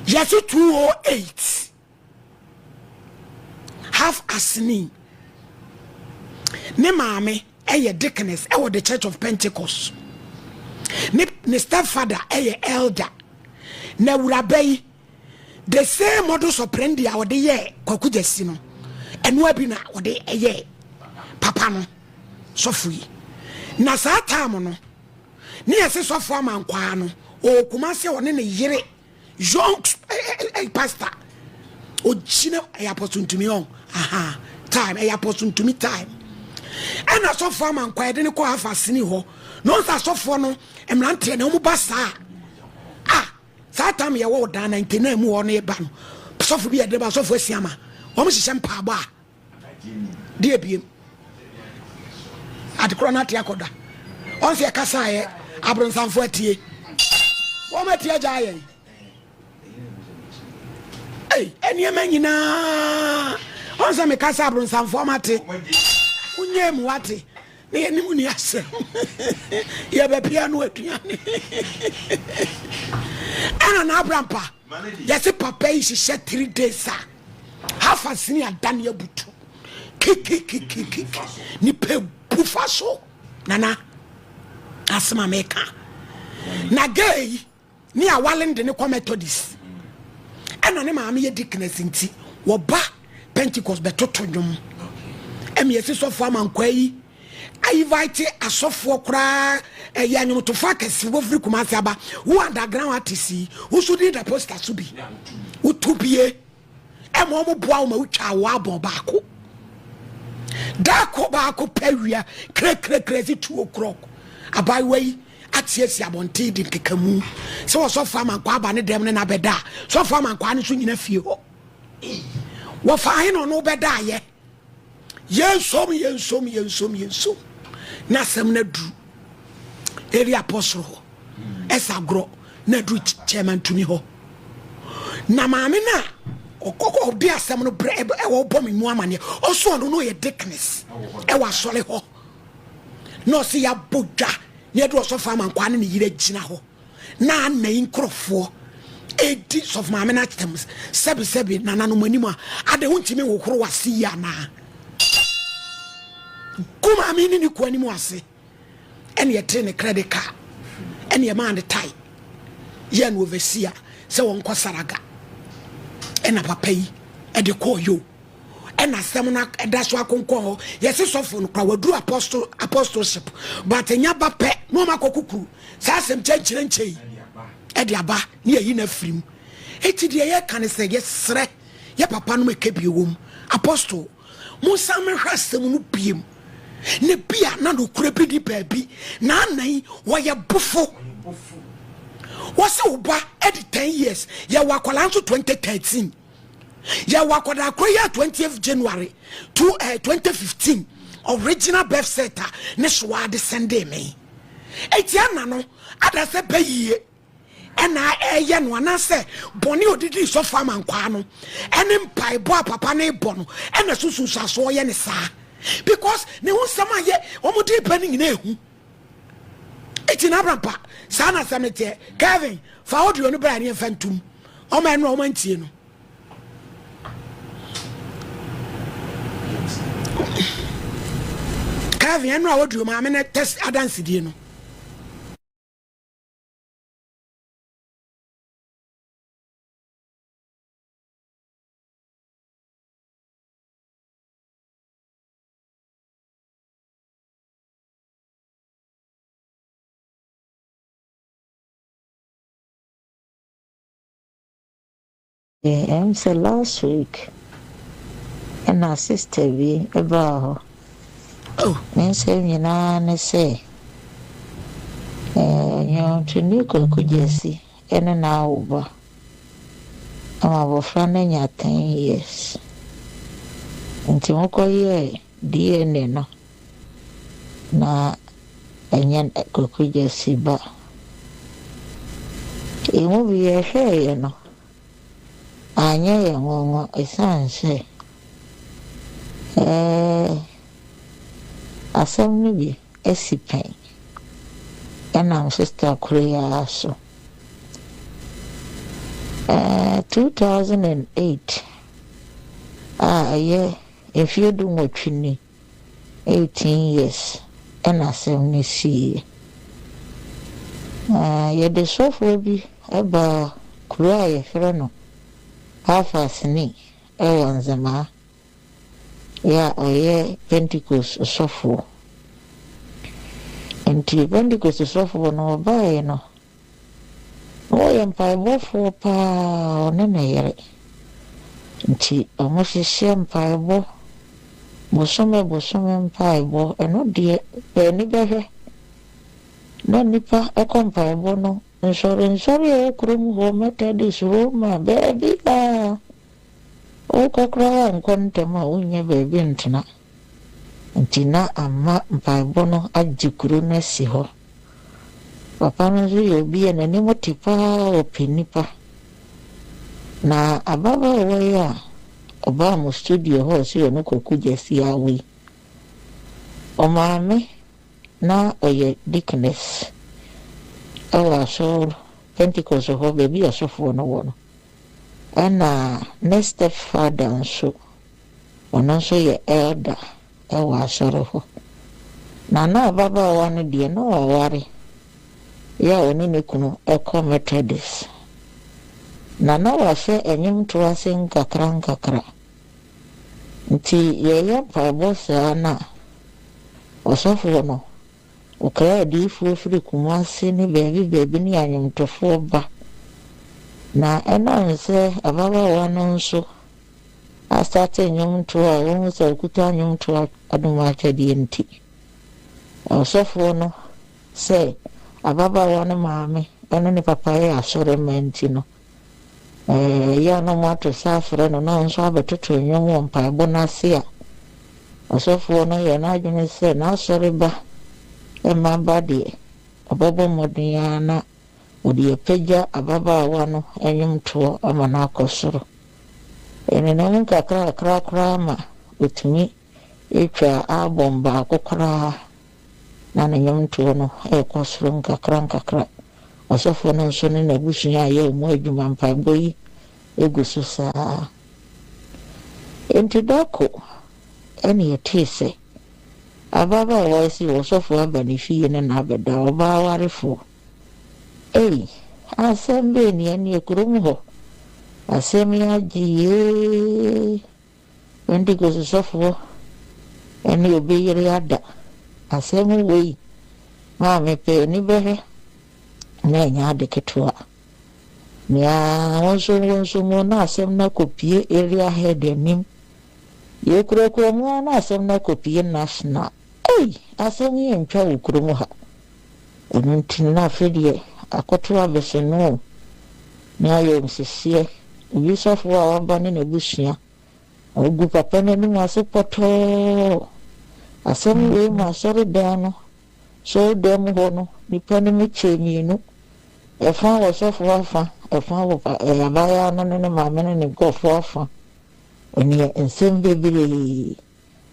yesu 208 half asini ne maame ɛyɛ deaconess ɛwɔ the Church of Pentecost ne stepfather ɛyɛ elder na wurabai the same modus operandi a wɔde yɛ kwakugyasi no ɛno abi na wɔde ɛyɛ papa no sɔfo yi na saa time no ne yɛse sɔfo amankwaa no ɔkuma sɛ ɔne ne yere young pastor ogyina ɛyɛ apostle ntumi on time ɛyɛ apostle ntumi time ɛna sɔfo amankwaa de ne kɔ afa sini hɔ no nsa sɔfo no emranteɛ na ɔmo ba saa saa time yɛwɔ ɔdan 99 mu hɔ no yɛba no sɔfo bi yɛde ba sɔfo asiama ɔmo hyehyɛ mpaabɔ a deɛ biem adekorɔ no ate akɔda ɔnsɛ ɛkasa yɛ abronsamfo atie wɔn atie gya yɛn ɛnneɛma nyinaa ɔnsɛ mekasa abronsamfo ɔmate wonyɛ mu wate na yɛnim ni asɛm yɛbɛpia no aduane ɛna na abrampa yɛse papa yi hyehyɛ 3 days a half a sini adan yɛbutu kikikikiki nipa bufa so nana asema meka na gay ni awalen de ne kɔ Methodist ɛna ne maame yɛ deaconess nti wɔba Pentecost bɛtoto dwom ɛmi yɛsi sɔfo amankwa yi ayivite asɔfo koraa ɛyɛ anyomtofo akɛse wofiri Kumasi aba wo underground artist wo so di the poster so bi wo tubie ɛma ɔmo boa wo ma wotwa wo abɔ baako dako baako pawia krekrekre si 2 o'clock abaiwa yi atiesi abonte di kekamu se wo sɔfo amankwa aba ne dem ne na bɛda sɔfo amankwa ne so nyina fie hɔ wo fa he no bɛda ye yensom na sem na du area apostle hɔ esagro na du chairman tumi hɔ na maame na okoko bi asem no bre ɛwɔ bɔ me mu amane ɔso no yɛ deaconess ɛwɔ asɔre hɔ no se ya bodwa ne do ɔsɔfo amankwa ne yire gyina hɔ na anan nkrɔfoɔ edi of maame na tems sebi nana no manim a ade huntimi wo koro wase ya na kuma amini ni ko animu ase ene yete ne credit card ene ye man the tie ye no overseer se won kosaraga ena papa yi e de call yo ena sem na eda so akonkon yesi sofo no kwa wadu apostleship but enya ba pe no makokukuru sa asem chenchire e de aba ne yi na firim eti de ye kan se ye sre ye papa no mekebie wom apostle musa me hwasem no biem ne bia na no kura bi di baabi na anan wo ye bufo wose oba edi 10 years ye wakola nso 2013 ye wakoda akoya 20th January 2015 original birth setter ne so ade sende me eti ana no ada se bayiye ena eye no ana se boni odidi so fa mankwa no ene mpai bo papa na ebo no ena susu saso ye ne saa because ne won sama ye omudi pani na ehu eti na brampa saa na samete Kevin fa audio no bra ne fantum o ma no o ma ntie no Kevin no audio ma me na test adance die no I'm say last week and our sister be about men say ne say to new jesi and now over our friend nya 10 years until moko ye DNA no na enyen koku jesi ba imu bi ye hwe no anya ye ngongo esanse asem ni bi esipen and sister Korea so 2008 yeah, if you do what you need 18 years and asem ni see yeah, the software be about Korea freno half asni wanzama ya oye Pentecost software nti Pentecost software no bae no oye mpaebofo pa onene yere nti omohyehyɛ mpaebo bosome mpaebo eno de ni behwe na nipa mpaebo no nsori ekrum ho Methodist Roma baby okokra nkontema unye baby ntena ntina ama mpaebo no agikuru na si ho papa no yo bi na ni motipa opinipa na ababa oya oba mo studio ho si no kokuja si awi omame na oye dickness awa so Pentecost ho baby asofo no wono ana next step father so ono so ye elder ewa soro ho na baba wano die no waware ya oni ne kunu eko Methodist na wase enyim to ase nkakra nti ye mpaebo sana osofo no okra di firi kumase ne baby ni anyim tofo ba na enanse ababa wano nso asate nyum to a won so kuta nyum to aduma chadi nti osofo no say ababa wano maame eno ne papa ya asore menti no ya no mato safre no na nso abetoto nyum mpaebo na se a osofo no ye na adwene se na asore ba emaba de obabo modnya na odi peja ababa wano enyum to amana akosoro ene na nka kra ma utumi etwa abomba akokra na nyum to no ekosoro nka kra osofo no nso ne na busunya ye mu adwuma mpaebo yi egusu saa entidako ene yetise ababa wasi osofo abanifi ne na abeda oba warefo asembe ni eni ekurum ho asemi ajiye Pentecost sofo eni obeyere ada asemi wei ma mepe ni behe na nya de ketwa nya wonso mo na asem na kopie area head enim ye kuro mo na asem na kopie national asemi entwa okurum ha onuntin na fedie akoto abeseno na ayo msisie ubisofo wa bane na busia ogu papa na ni masepoto asem we ma sori dano so dem ho no nipa ni mechenyi no efa wo sofo afa efa wo abaya no ne maame ne gofo afa oni ensem bebiri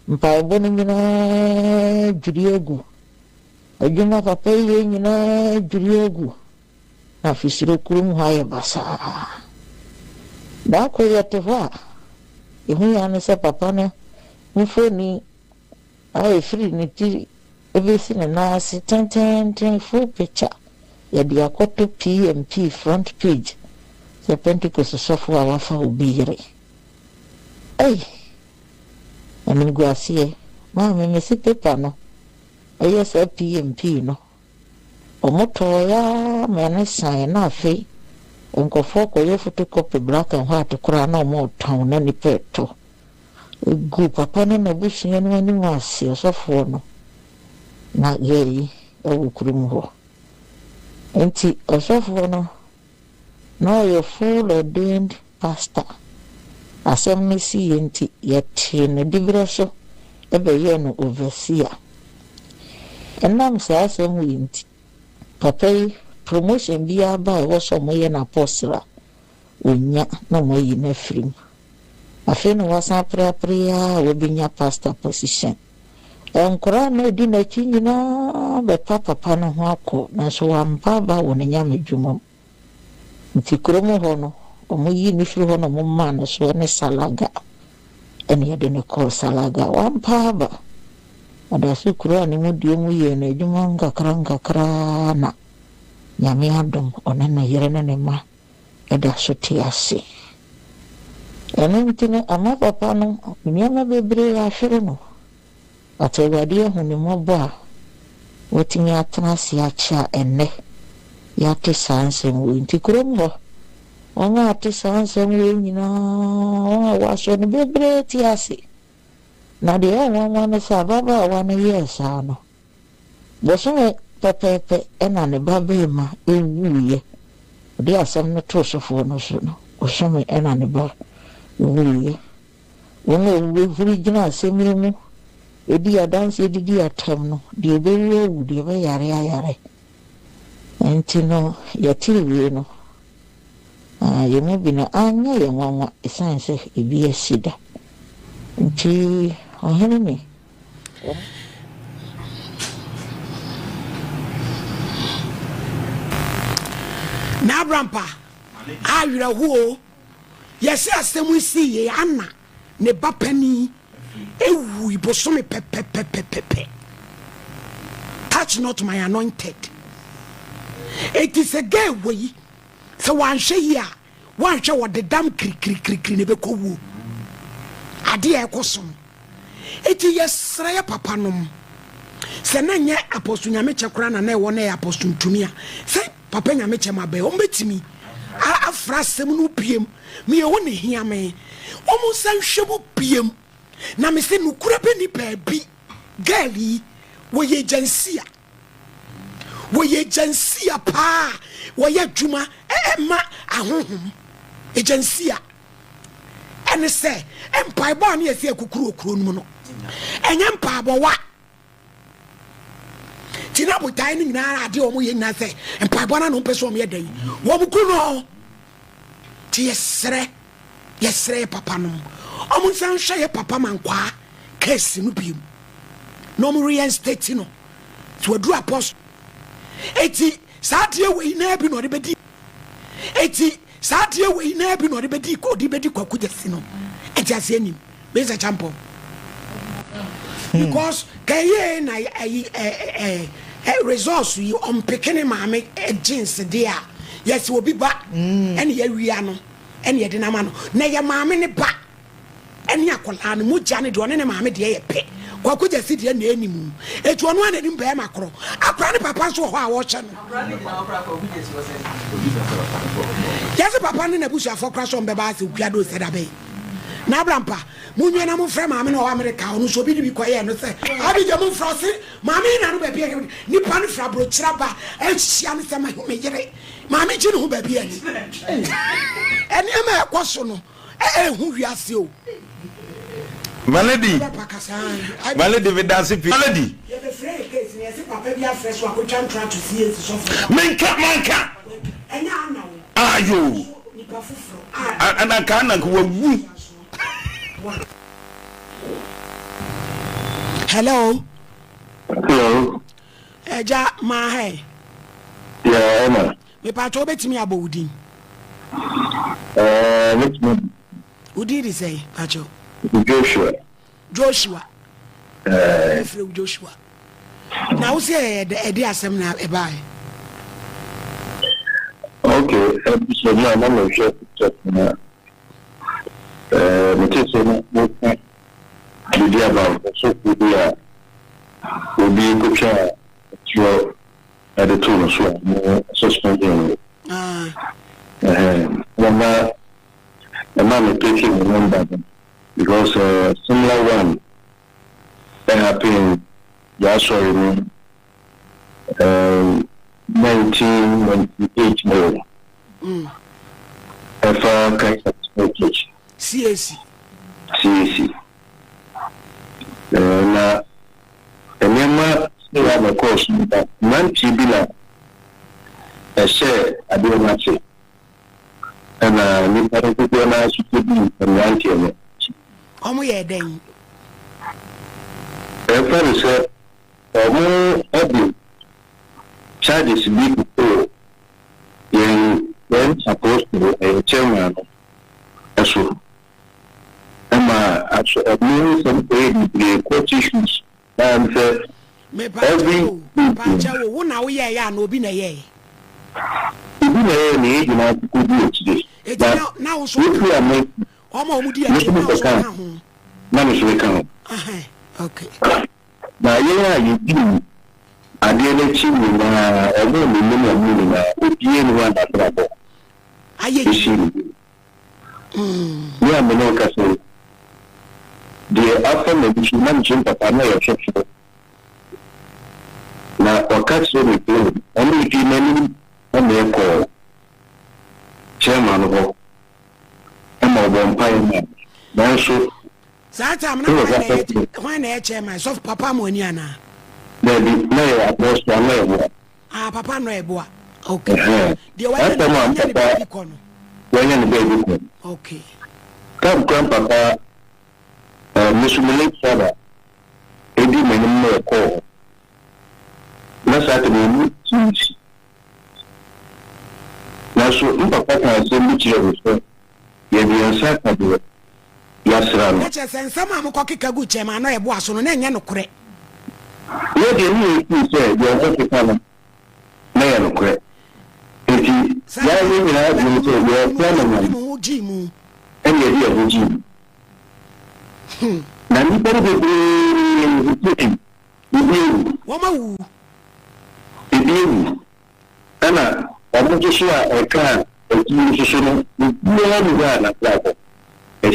mpaebo ni nyina juriegu adwuma papa ye nyina juriegu na fisiro kurum haye basa da ko yete ho ihu ya ne se papa ne mfoni ai free ni ti ebesi na nasi ten full picture ya dia koto PMP front page se Pentecost software wafa ubire ani guasie ma me si paper no ayesa PMP no omoto ya mene sign na fe nkɔfo kɔyɛ photocopy black and white koraa na ɔmo tɔn na nipa ɛtɔ egu papa ne na busua no anim ase ɔsɔfoɔ no na yɛyi ɛwɔ kurom hɔ nti ɔsɔfoɔ no na ɔyɛ full ordained pastor asɛm no si yɛ nti yɛtee no dibere so ɛbɛyɛ no overseer ɛnam saa asɛm wɔ nti papa yi promotion bi aba a wɔsɔ mo yɛ na apostle a onya na mo yi na firim afei no wasan prapra a wɔbɛnya pastor position nkora na edi n'akyi nyinaa bɛpa papa no ho akɔ nanso wampa aba wɔ ne nyame dwuma mu nti kurom hɔ no ɔmo yi ne firi hɔ no mo ma no so ne salaga ɛne yɛde ne kɔɔ salaga wampa aba ɔda so kuro a ne mu die mu yɛ no adwuma nkakra na nyame adom ɔne ne yere ne ne ma ɛda so te ase ɛno nti no ama papa no nneɛma bebree ahwere no atawade ahu ne mmɔbɔ a wɔtumi atena ase akyɛ a ɛnnɛ yɛate saa nsɛm wɔ nti kurom hɔ wɔn a ate saa nsɛm wɔ nyinaa wɔn a wɔasɔ no bebree te ase na deɛ ɛnwanwa no sɛ ababaawa no yɛɛ saa no bɔsɔme pɛpɛɛpɛ ɛna ne ba bɛɛma ɛwuiɛ ɔde asɛm no too sofoɔ no so no ɔsɔme ɛna ne ba ɛwuiɛ wɔn a ɛwuhuri gyina asɛm no mu ɛdi adanse didi atam no deɛ ɛbɛwie awu deɛ ɛbɛyare ayare nti no yɛtiri wie no yɛmu bi no anyɛ yɛ nwanwa ɛsiane sɛ ebi asi da nti ɔhene me na abrampa awerɛhoɔ yɛsɛ asɛm si yɛ ana ne ba pani ewu ibosome pɛpɛpɛpɛpɛ touch not my anointed it is a gay way so wanhwɛ yi a wanhwɛ wɔde dam kirikirikiri ne bɛkɔ wuo adeɛ ɛkɔ so eti yɛsrɛ yɛ papa nom sɛ na nyɛ apostle nyame kyɛ kora na ɛwɔ na yɛ apostle ntumi a sɛ papa nyame kyɛ ma bɛɛ ɔmbɛtumi afra asɛm no biem meyɛ wɔ ne hia me ɔmo nsa nhwɛ mu biem na me sɛ nukura bɛ ni baabi girl yi wɔyɛ agyansia paa wɔyɛ adwuma ɛma ahohom agyansia ɛne sɛ mpaebɔ a ne yɛsɛ akukuro okuro no mu no ɛnyɛ mpaebɔwa tina botae no nyinaa adeɛ ɔmo yɛ nyinaa sɛ mpaebɔ no mpɛ sɛ ɔmo yɛ da yi wɔm ku no nti yɛsrɛ papa no ɔmo nsa nhwɛ yɛ papa mankwaa case no biem na ɔmo reinstate no nti waduru apostle eti saa adeɛ wɔ yi naa bi na ɔde bɛdi ɔde bɛdi kwaku gyesi no ɛnti ase anim bɛsɛ champion because kɛyɛ na resource yi ɔmpekene maame jeans deɛ a yɛsɛ obi ba ɛne yɛwia no ɛne yɛde nama no na yɛ maame ne ba ɛne akɔlaa no mogya ne deɛ ɔne ne maame deɛ yɛ pɛ kwaku gyesi deɛ na anim etu ɔno ananim bɛɛ ma korɔ akora ne papa nso wɔ hɔ a wɔkyɛ no yɛsɛ papa ne n'abusuafoɔ kora so ɔmbɛba ase okua do sɛ dabɛyi na abrampa munwie na mofrɛ maame na ɔwɔ amerika ɔno so obi de bi kɔyɛ no sɛ abigya momfrɛ se maame na no baabi a nipa no fra aburokyerɛ ba ahyia no sɛ meyere maame gye ne ho baabi ani ɛnneɛma ɛkɔ so no ɛhu wiase o Malady me dance pi Malady Manka ayo ana kana ko wu hello eja ma he yeah ma me pa to betimi abodin udi di say pacho Joshua Joshua now say the asem na e bai okay so now I'm sure na me tell so no idea about so we be go try to at the tool so suspending Mama, taking remember because similar one that happened. Sorry, 1998 more. Ever kind of CAC. Now, remember, they have a course, but man, Tibila, a share, I don't want to. And we have to go now to be from 90. Then. Everybody said, every charges big people when supposed to a chairman as well. Actually, some the court issues and every now we are no been a year. Now, so if we are making okay. Now, you do. I didn't see you now. I don't remember one that trouble. I yeah, Menoka said. The after the mentioned that I know exception. Now, or catch the report, only if you many on their call. Chairman of all. I'm a vampire. Now, so. That I'm not when I chairman, so Papa Moniana. Maybe, no, I was one. Papa no, okay. The one Papa. When the baby. Okay. Come, Grandpapa. Mr. Malik father, a demon more call. Let's have to be now, so Papa can send me to you. You'll be unsaid to do it. Yes, and some of the good chairman, I was on an end of correct. What do you say? You're not the father. No, correct. If you have your family, and you're here, now you better be Woman, Anna, I want to share a car, a musician, no one at that. Hey,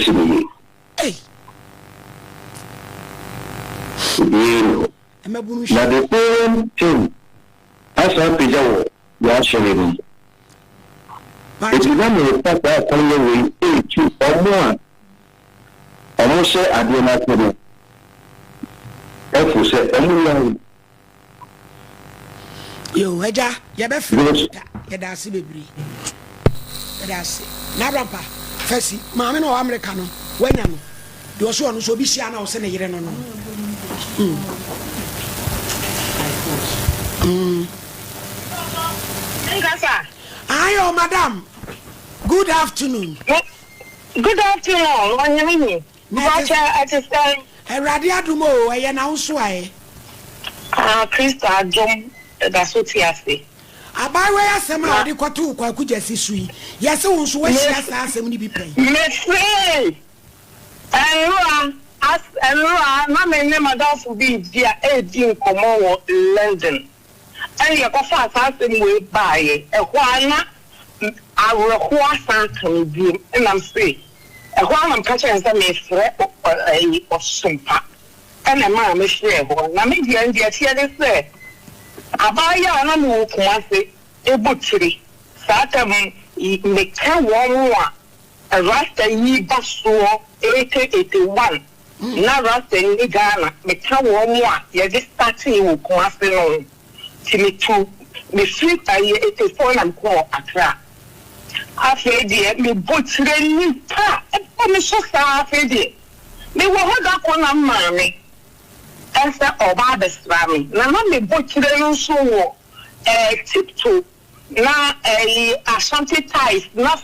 now the same thing as a pijama, you are sharing. It's not a fact that only 2 or more. Almost say I do not know. If you say anyone, you Eja, you be free. You da si bebre. You da si. Na rampa, fesi. Maame no Americano. Wenya no. Do so no so bi sia na o se ne yire no no. Ngasa. Ayo madam. Good afternoon. Good afternoon. Wanyami. Bacha assistant. Erade adumo eye na unso aye. Krista adom da so tiase. Abawe asema ade kwato kwaku jesi sui. Yese unso we hia sa asem ni bi pen. Me free. Enroa na me ne madafo bi dia edi nkomo wo London. Eye ko fa asem we baaye. Ehwa na awro asan kan bi enam say. Ehwa na mkacha nsa me frɛ Sompa. Ena ma me frɛ ho. Na me dia ndia tie de sɛ abaya na no kumase ebotiri. Saatam me ka wo a rasta yi baso 81. Na rasta ni Ghana me ka wo a ye de starting wo kumase no. Timitu me free aye 84 na ko Accra. Afedi me botire ni pa me so sa afedi me wo hoda ko na maame esa oba besrami na me botire no so wo tipto na Ashanti ties na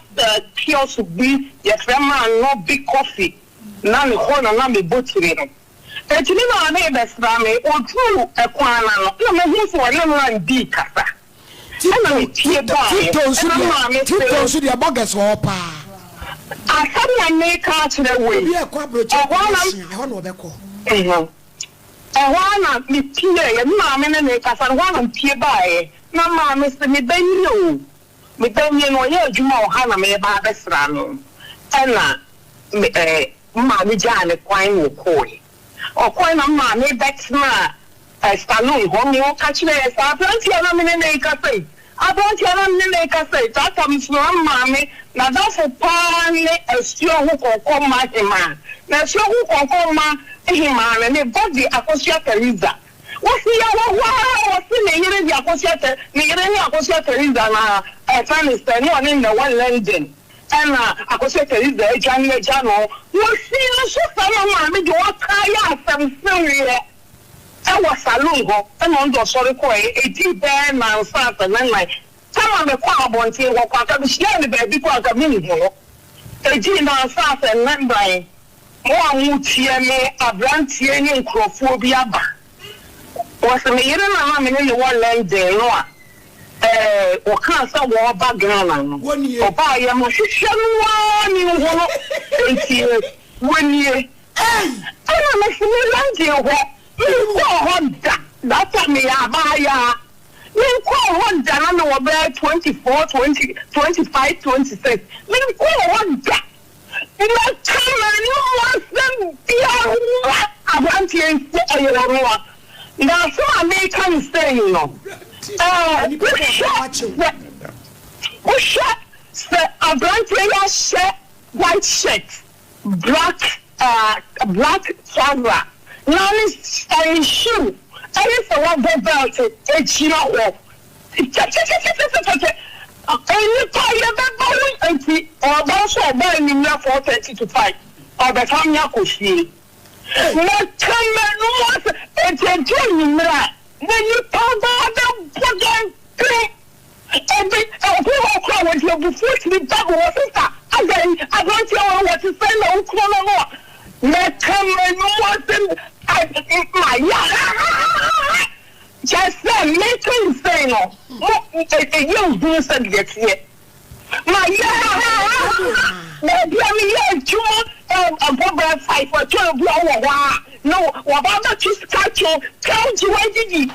kiosk bi ye frema no big coffee na me ho na me botire no etini na me besrami odu ekwana no na me hu so na ran di kasa Tipton the bogus or pa. I can make out to the way. Be a quabroach. I want to be called. I want to be Pierre, and Mamma and make us. I want to Pierre by. Mamma, Mr. Medeno. me penye no ye adwuma o ha na me ba besra no na ma me jane kwan wo koi o kwan na ma me betna salon ho me o ka kire sa plenty na me ne ka say abonti na me ne ka say that comes from ma me na da for pan estio ho kokko ma hima na estio ho kokko ma hima ne body akosia Teresa wasi ya wasi ne yire di akosia ne yire ni akosia Teresa na Afghanistan no in the one London and akosia Teresa e jano wasi no so sama ma me do kaya samsuri I was salon ho and on do sorry ko e ti be na fa ta nan like sama me kwa abonti wo kwa ka bi share me be kwa ka mi ho e ji na fa ta nan bai mo amutie me abrantie ni nkrofo bi aba was me yire na me ni wo London no a o kan sa wo ba Ghana no o ba ye mo hwehwe no ni ho enti woni ana me fi London ho Honda that's me abaya Minko Honda na wo be 24 20 25 26 Minko Honda ina kama ni wasem dia abantie ayoro na so American stay no abantie ya white shirt black trouser Nani and shoe. I used to want to belt it, you know. I look at or also buying in 4:30 to 5. Or the time Yakushi. What come it's a dream. Then you talk about the every crowd with your before to be double sister. Again, I don't know what to say, no, let come and wasn't my just make him say no. You do said get here. My maybe a bubble fight for 12 no, what about that you catch you? Count you did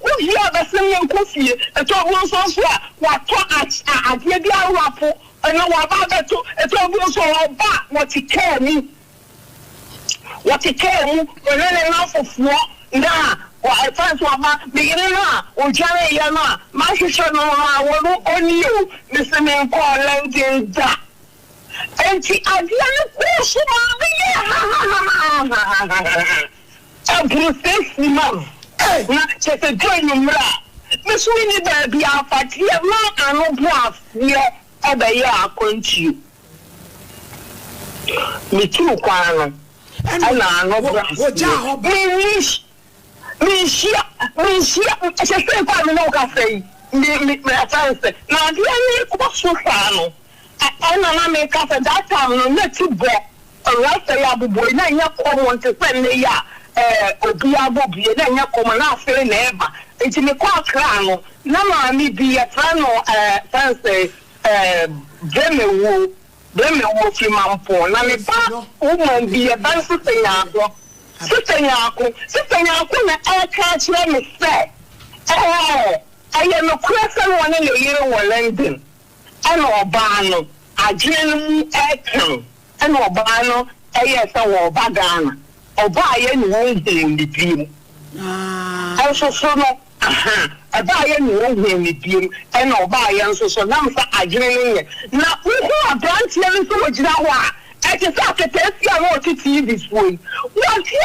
we hear the same coffee, a top so what at the raffle, and now about that too, a top so back what he can me. What he came when enough of war na I find what beginning or Jerry Yana, my sister no on you, Mr. Man call London that. And she again question a process mom. Just a joining Miss Winnie baby are fat here, and no bluff here at the yard country. Me too, Kwana. And no me share, I say, no cafe. Me fancy. Now, the only question, I make up at that time, no, not to go. A rasta boy, now you come to send me ya, Obiabo, then you come and ask for never. It's in the quite crown. No, I may be a friend or fancy, Blame wo fi mampo na me ba woman bi e ban sister nyako na aka kire me say aye no kwese won na yire wo London ana oba no agene mu ekan ana oba no aye se wo oba Ghana oba aye ni won hin ni biem also so no aba ye ni won hin ni biem ana oba aye nso so nam sa agene ni na wo branch ye nso wo gira ho a e ti sa ketesi a wo ti TV way wo ti e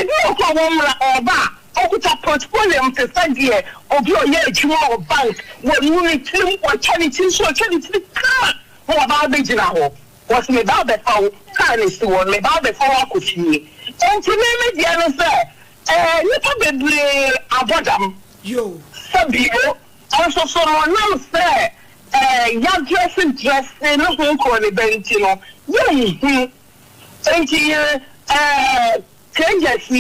di ko wo mra oba okuta portfolio te sadie obi o ye adwuma o bank wo ni tim wo charity so charity ka wo ba be gira ho was me ba be fa ka ni si wo me ba be fa wa ko fie enti me dia no say you can be abodam yo sabio also so no say ya dress no go ko le benti no yo enti change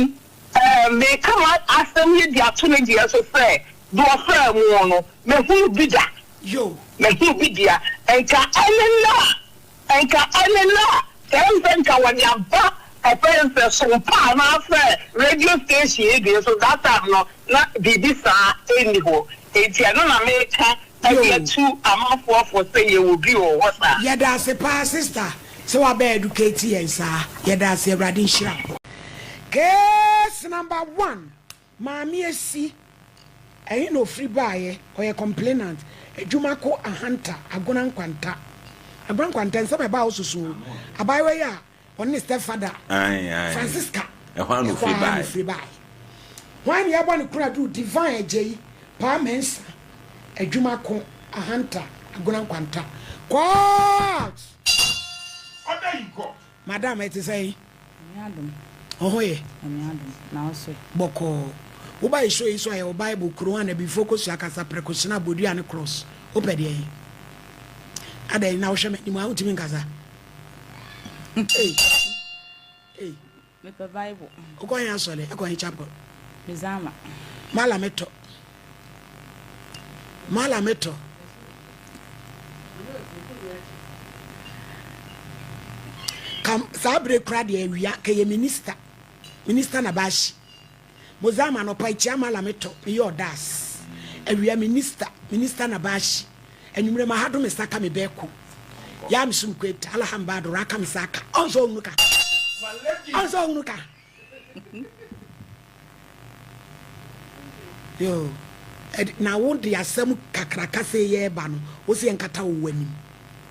me come out asem ye dia to ne dia so say do afra mu no me hu bida yo me hu bidia enka elena enka wani aba a parents Sompa na say radio station dey so that time no na bibi sa anyhow enti no na make and two amount for say you will be or what? Yeah, that's a pa sister. So I better educate you, sir. Yeah, that's a radish. Case number 1. Mammy, see, ain't no free buyer or a complainant. A Jumako, a hunter, a Gonan Quanta. A brown quantan, some about so. A byway, on his stepfather, Francisca. A one free buy. When you want to do divine J, Parmens, a Jumako, a hunter, a Gonan Quanta. What? What there you go? Madam, it is a oh, yeah. Now, so Boko. Uba is so a Bible, Kuruan, be focused like as a precaution, body and a cross. Open the are they now shame you out to me, Gaza? Hey, make a Bible. O going answer, I go in chapel. Mizama Malameto. Come, Sabre Crady, we are a minister Nabashi. Mozama no Paichama Lameto, your das. And we are minister Nabashi. And you remember how to Mr. me Beku. Yam sum quit, Alhambad, Rakam Saka, also Nuka. Yo, now won't the assem Kakrakase ye ban, was in Kata winning.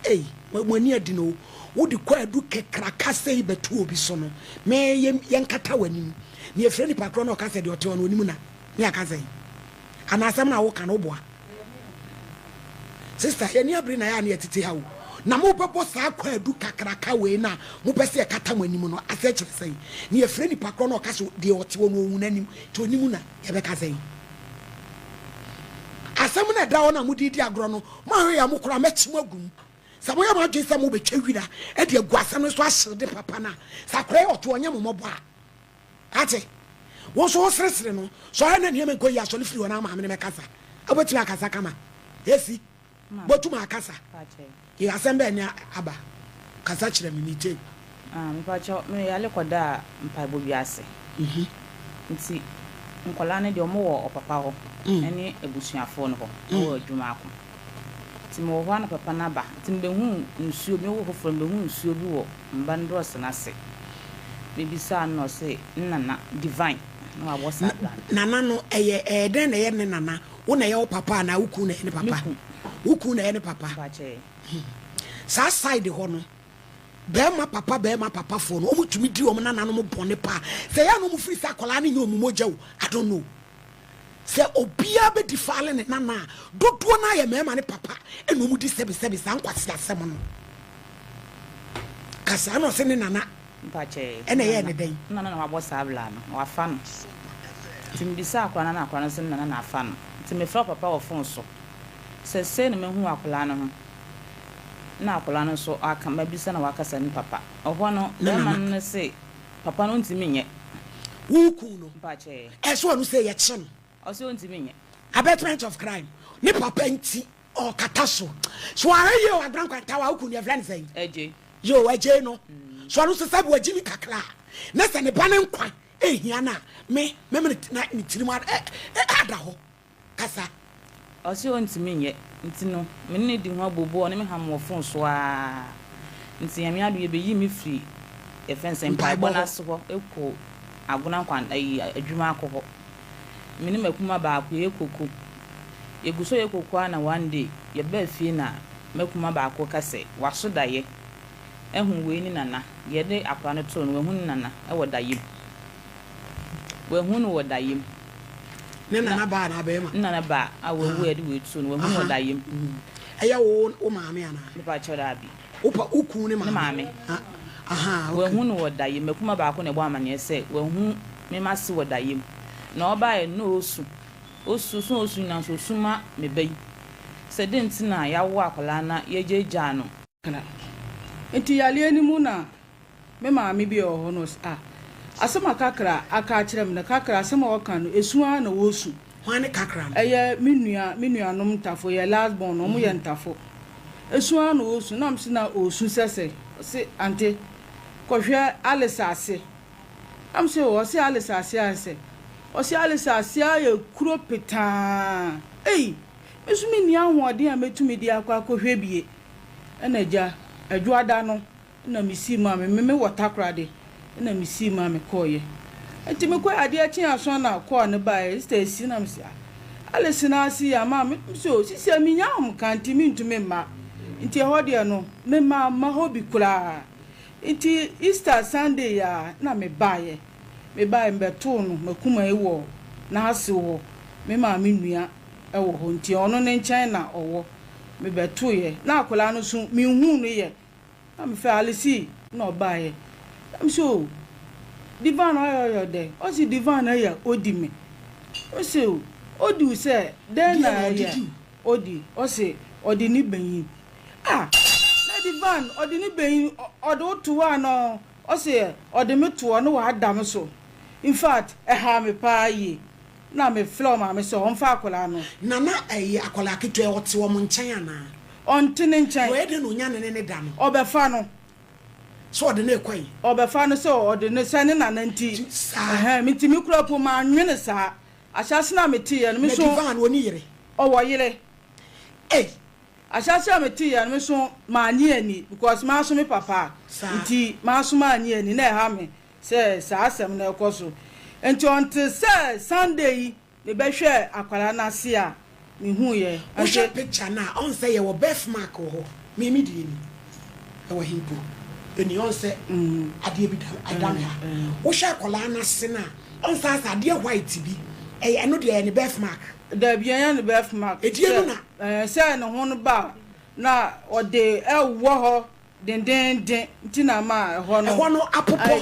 Eh, when you didn't would the queer do Kakrakase be 2 bisono. May yan Kata winning. Near Freddy Patrono Casa de Oton Nimuna, near Kase. And as I'm now walk an oboa. Sister, any bring a near Titi how. Namu purpose I quite do Kakraka way now. Mupesi a Katamunimuno, as such say. Near Freddy Patrono Castle, the Oton to Nimuna, Ebeka say. Asamuna down a mudi diagrono, Maria Mukra Metchmogum. Samoya Majisa Mube Chewida, and your Guasano Swash de Papana, Sacre or to a Yamoba. Ate, what's all stressing? So I didn't hear me go yasoli free on Mamma Macasa. I went to Akasakama. Yes, but to my casa. He assembled near Abba. Casach them in the Pacho, may I look at that Pabubiase. See, Nkolane de Omo or Papa, any a bushia phone or Jumaco. Timo one Papa Naba, Timbe whom you sue me from the whom sue you, Bandros and I say. Baby son no say Nana divine. No, I was not Nana no then a Nana, one a papa na ukune any papa. Ukune any papa. Sa side the honor. Bear my papa for no to meet you on Nana no pa. Say I no free sacolani no mojo. I don't know. Say Obia be defiling it Nana. Don't one I am my papa and no mudi sebi what's that semono. Casano sending Nana. Pache, and a day. No, I was Avlan or fun. Timbisa, Quana, Quanason, and a fan. Timmy Flop a power phone so. Says Senaman who are Polano. Now Polano so I can maybe send a workers and papa. Or one, no man say, Papa don't to me yet. Who cool, Pache, as one who say yet son, or soon to me. Abatement of crime, Nippa Penti or Catasso. So I you a drunk tower who could have friends say, AJ, yo, a jano. So I don't say what Jimmy Kakla. Next and the banner quite, eh, Yana, me, memory night in Tilman, Adaho, Cassa. Or soon to me yet, it's no, many do not be born in Ham or Francois. It's the Amiabi be me free. A fence and pie bonus or echo. I gonna want a Jumaco. Minima Kuma back, we cook. You go so you cook one day, your bed fina, Mekuma back, Casse, what should I? And who winning Nana, yet they upon a tone when Nana, I would die. When who would die? Nana bar, I will wait with soon when who would die. I own Omamiana, the Pacho Abbey. Upa Ukuni, mammy. Aha, when who would die, Mekuma back on a woman, yes, say, when whom me must see what die. No by no soon. Oh, so soon and so summa me bay. Said didn't ya walk Lana, ye jano. Enti yale ni mu na me maame bi honos asema kakra aka kirem na kakra asema waka no esuan na wosu hwane kakra eye menua nom tafo ye last born no mu ye ntafo esuan na wosu na msi na osu sese se ante kohwe alesase amse o se alesase ase o se alesase aye kuro peta Mesumi ni ahode a metumi di akwa kohwe bie. Na gya adwada no na misi ma me watakrade na misi ma me koye. Enti me kwa ade achi aso na ko ne bae stesi na msia. Alesina asi ya ma so sisi aminya am kanti mintume ma. Enti hode no me ma hobi kura. Enti Easter Sunday ya na me bae mbeto no makuma ewo na ase wo me ma me nua ewo ho nti ono ne nkyɛn na owo me beto ye na akola no so me hu no ye na me fa alisi na obaye am so divan ayo de o si divan ayo odi me o se odi se den na ya odi o se odi ni benyin na divan odi ni benyin odo tuwa no o se odi me tuwa no wa adam so in fact ha me pa yi na me flow ma me so on fa akola no nana akola keto e wote wo nkyɛn ana onte ne nkyɛn we de no nya ne da no obefa no so ode na ekwai obefa no so ode ne sane na nanti mitimi kropo ma nwene sa ahyase na meti ye no me so divan woni yire wo yire ahyase na meti ye no me so ma ani ani because ma so me papa nti ma so ma ani ani na ha me se sa asem na ekoso enti onte se Sunday me behwe akwara na se a me hu ye ante picture na on say ye wo birthmark ho me di ni e wo himpo eni on say ade bi adam ya wo hwe akwara na se na on say ade white bi eno de ne birthmark da bia ne birthmark edie no na se ne ho no ba na ode ewo ho den ntina ma ho no apopo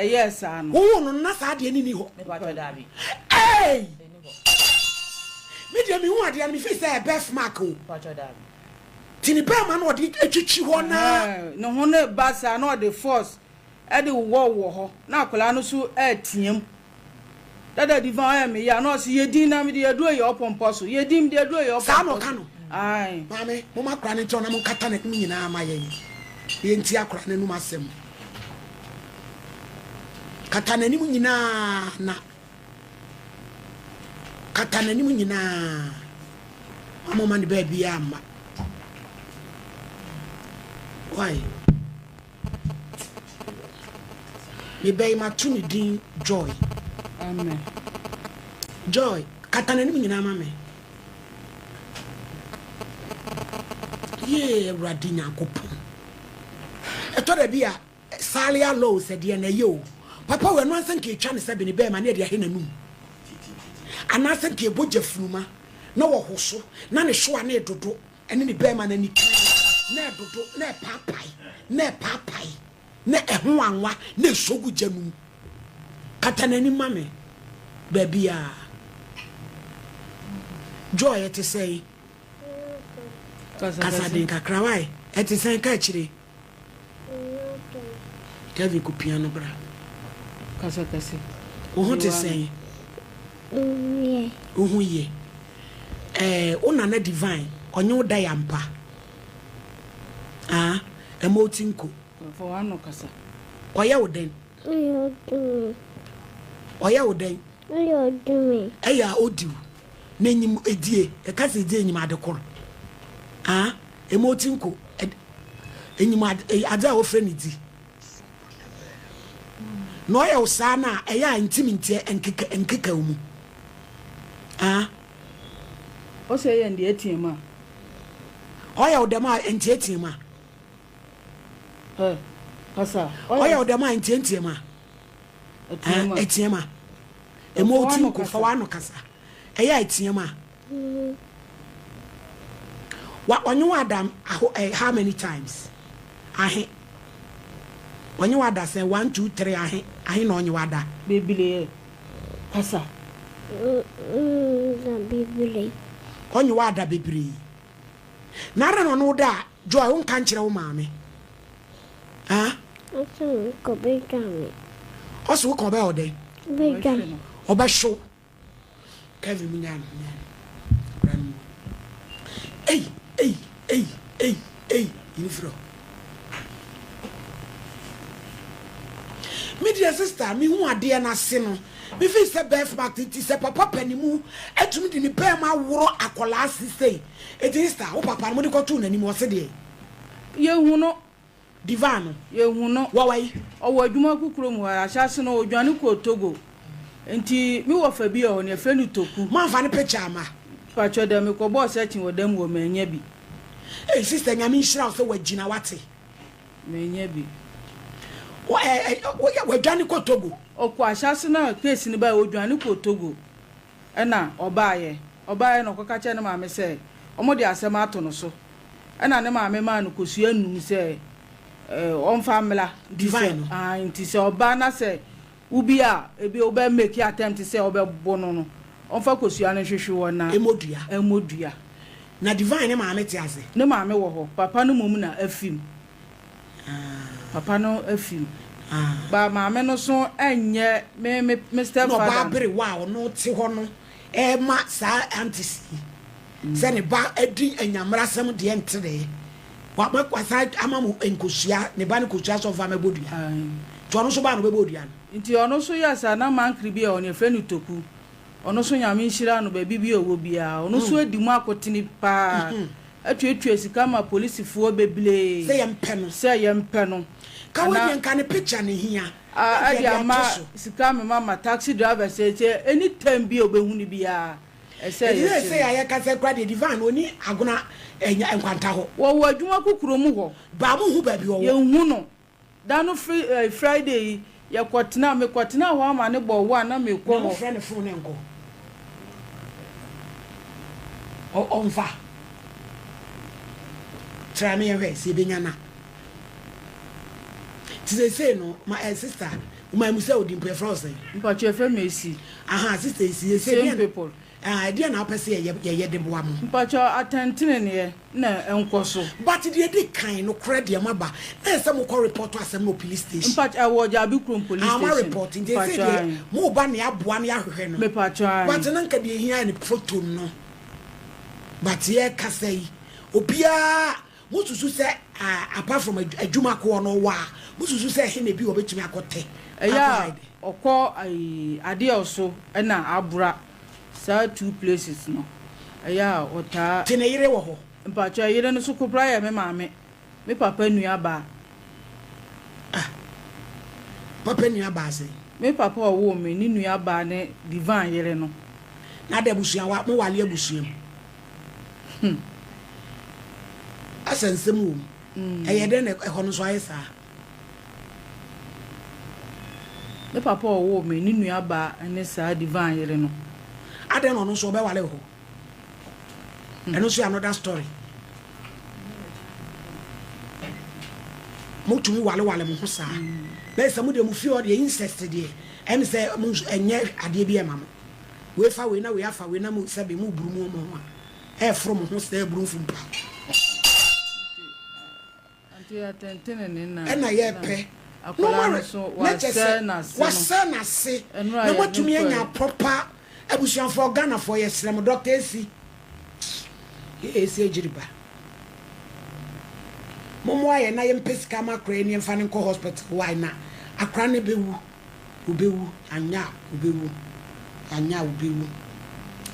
yes ano wo no na sa de ni ho me ba to da bi me de me hu ade me fi say birthmark o ba to da bi tini ba ma no ode etwitwi ho na no ho ne ba sa na ode force e de wo ho na akola no so atiem dada divan me ya no se yedin na me de adu ye opompo so yedin de adu ye opompo sa no ka no ai mame mo makra ne tona mo kata na nyina ma ye yenti akra ne no masem kata na nimu nyina na kata na nimu nyina mama man be bia ma why me be ma tuni din joy amen joy kata na nimu nyina mame ye radinya kopon eto da bia salia law said ye na yo papa we no ansan ke twa ne se be ne be ma na de ahe nanum anasan ke boja funuma na wo hoso na ne hwo na edodo ene ne be ma na ni na edodo na papai na eho anwa na esogu janum kata na ni mame ba bia joy et say kasa den kakra wai et say ka chire Kevin ku piano bra. Kasa kase. Wo te say. Ohu ye. Una na divine, onye wo da yampa. Emotinko. For one kasa. Oya wo den. Oya wo den. Oya odumi. Eya odiu. Na enyim edie, e kasa edie enyim adekoro. Emotinko. Enyim ade a wo frɛ ne di. No ya usana eya intimate enkeka umu o se ye ndi etima o ya udema enti etima kasa o ya udema enti etima etima emoti ko fa wano kasa eya etima wa onyu adam how many times onye wada say 1 2 3 ahe na onye wada bibile kasa na bibile onye wada bibire nara no da joy won kan kire wo maame aso ko be jame oso ko be ode be jame oba show Kevin munyan ei infro media sister mi hu ade na se no me fi se birthmark ti se papa panimu etumi di ni pe ma woro akola asise it is star wo papa mo de ko tu nani mo se de ye hu no divano ye hu no wa wai owo adwuma kukuro mu ahase no odwane ko Togo enti mi wo fa bi o ne fa ni toku man fa ni picture ama pacho de me ko boss echi wo dem wo menya bi sister nyame nhira so wagina wate menya bi wa dwane ko Togo okwa ahase na case ni ba odwane ko Togo ena obaye no ko ka che na ma me se omo de asem ato no so ena ne ma me ma no kosu anu se on family divine nti se oba na se ubi a ebi oba make attempt se oba bono no on fa kosu anu hwehwe wona emodua na divine ne ma me ti ase ne ma me wo ho papa no mum na afim papa no afim ba ma me no so enye me Mr. no Father ba bere wa no ti ho no ma sa antis se ne ba edi enyamra sem de entere wa ma kwasa amamu enkosia ne ba ne kosia so fa mebodua to no so ba no bebodua nti ono so yasa na man kribi on e frenu toku ono so nyame nhira no ba bibi owo bia ono so edimu akotini pa atwetwe sika ma police fuo beble se yempe no ka wodi nka ne picture ne hia adi ama sika me mama taxi driver say anytime bi obehu ni bia say ya ka say kwa de divan oni agona enya enkwanta ho wo adwuma kukuro mu ho ba mu hu ba bi wo ye hu no da no Friday ya kwatena me kwatena ho ama ne bo wo na me ko ho friend phone enko on fa try me we see benya na ti say no my sister my musa odi mpe France mpa chefe mesi sister is say people dia na opese ye de boa mo mpa cho atentene ne na enkoso but the dey kan no credit maba na say mo report to asem no police station mpa wo jabi krom police station am reporting they say mo ba na aboa na ahwehwe no me pa cho but na nka de hia ni photo no but ye ka say obia mo susu say apart from adwuma ko no wa mo susu say he na bi obetumi akote eya okọ ade oso na abura sa two places no eya ota tene yire wo ho mpa cha yire no so kopra ya me maame me papa nua ba papa nua ba se me papa owo me ni nua ba ne divan yire no na da busua wa mo wale abusuam asansemu eye de ne ho no so ayesa me papa owo me ni nua ba ne sa divan yire no aden no so be wale ho eno so another story mo tumi wale mo ho sa na esa mo de mo fi o de incest de em say mo enye ade bi e mama we fa we na we afa we na mo se be mo buru mo ho e from ho se buru fumpa anti atentene ne na e na ye pe akola so wasa na se na mo tumi anya proper abusuan for Ghana for yesrem doctor esi ejiriba momo aye na yempesika makra ni mfa ne ko hospital why na akra ne bewu anya obewu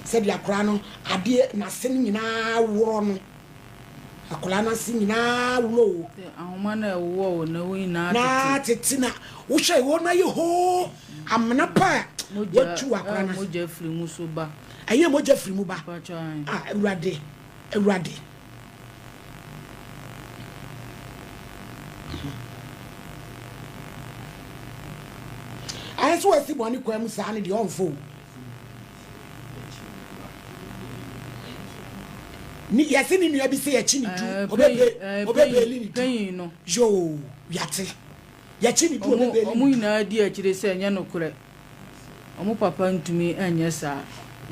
se dia akra no ade na se nyina woro no akola na se nyina wuro ahoma na wo na wo na tetina wo hwe wo na ye ho amna pa wotu akra na moja firi mu so ba aye moja firi mu ba ewrade aye so wasi boni kwa mu sa ne de onfo ni yasi ni nua bi se ya chi ni du obebeli ni kan no yo yate ya chi ni du obebeli omu ina di akire se nya no kure omu papa ntumi anya sa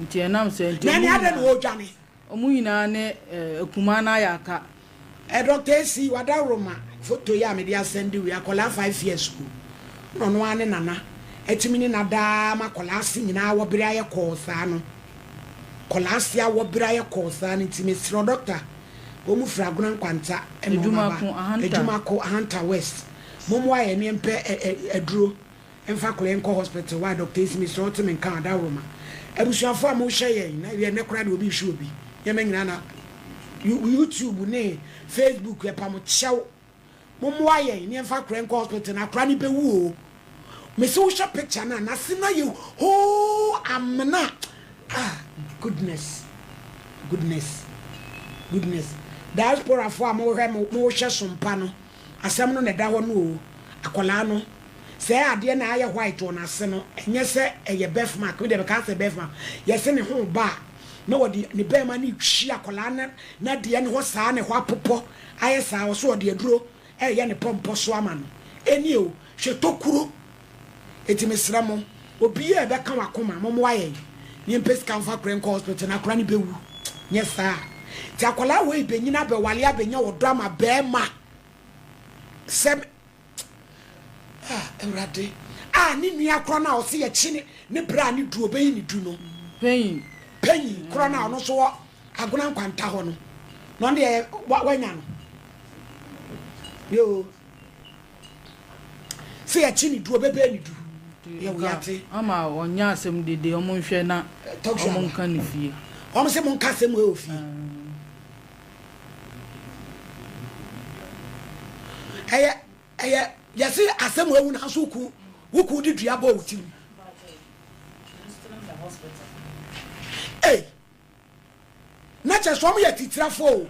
nti enam se nti na ni ade no odwane omu ina ne ekuma na yaka doctor si wada roma photo ya me dia send we akola 5 years school no ane nana etimi ni nada ma kola si nyina wo bere aye kosa no kola si a wo bere aye kosa no ntimi sro doctor omu fra gona nkwanta eduma ko ahanta west momo aye ne mpe eduro Emfa kole enko hospital why doctor is me so to me kan da roma. Ebusuafo am wo hye na ye ne kora de obi hwe obi. Ye menyina na YouTube ne Facebook e pam chew. Momo aye ne emfa kole enko hospital na kora ni bewu o. Me so show picture na se na you oh amna. Ah goodness. Diaspora for am wo hwe mo hye sompa no. Asem no ne da ho no o. Akola no say ade na aye white on ase no enye se eye bef mark we dey can say bef mark yes ne ho ba na wodi ne be ma ne twi akola na de ne ho saa ne ho apopo aye saa wo so de aduro eye ne pompo so ama no eni o hwe tokuro etimesra mo obi e be kan wakoma mo aye ni mpes kan fa kren ko hospital na kra ne bewu nye saa ti akola we be nyina be wale abenya wo drama be ma sem Emrade ni nua kro na o se ye chi ne bra ne du obeyi ne du no penyi kro na no so agona nkwanta ho no no de wanya no yo se ye chi ne du obebe ne du ye wo yate ama onya asem dede o mo nhwe na o mo nka ne fie o mo se mo nka asem we o fie eye yes asem we na so ku wuku di dua ba wutim na che so mo ye titira fo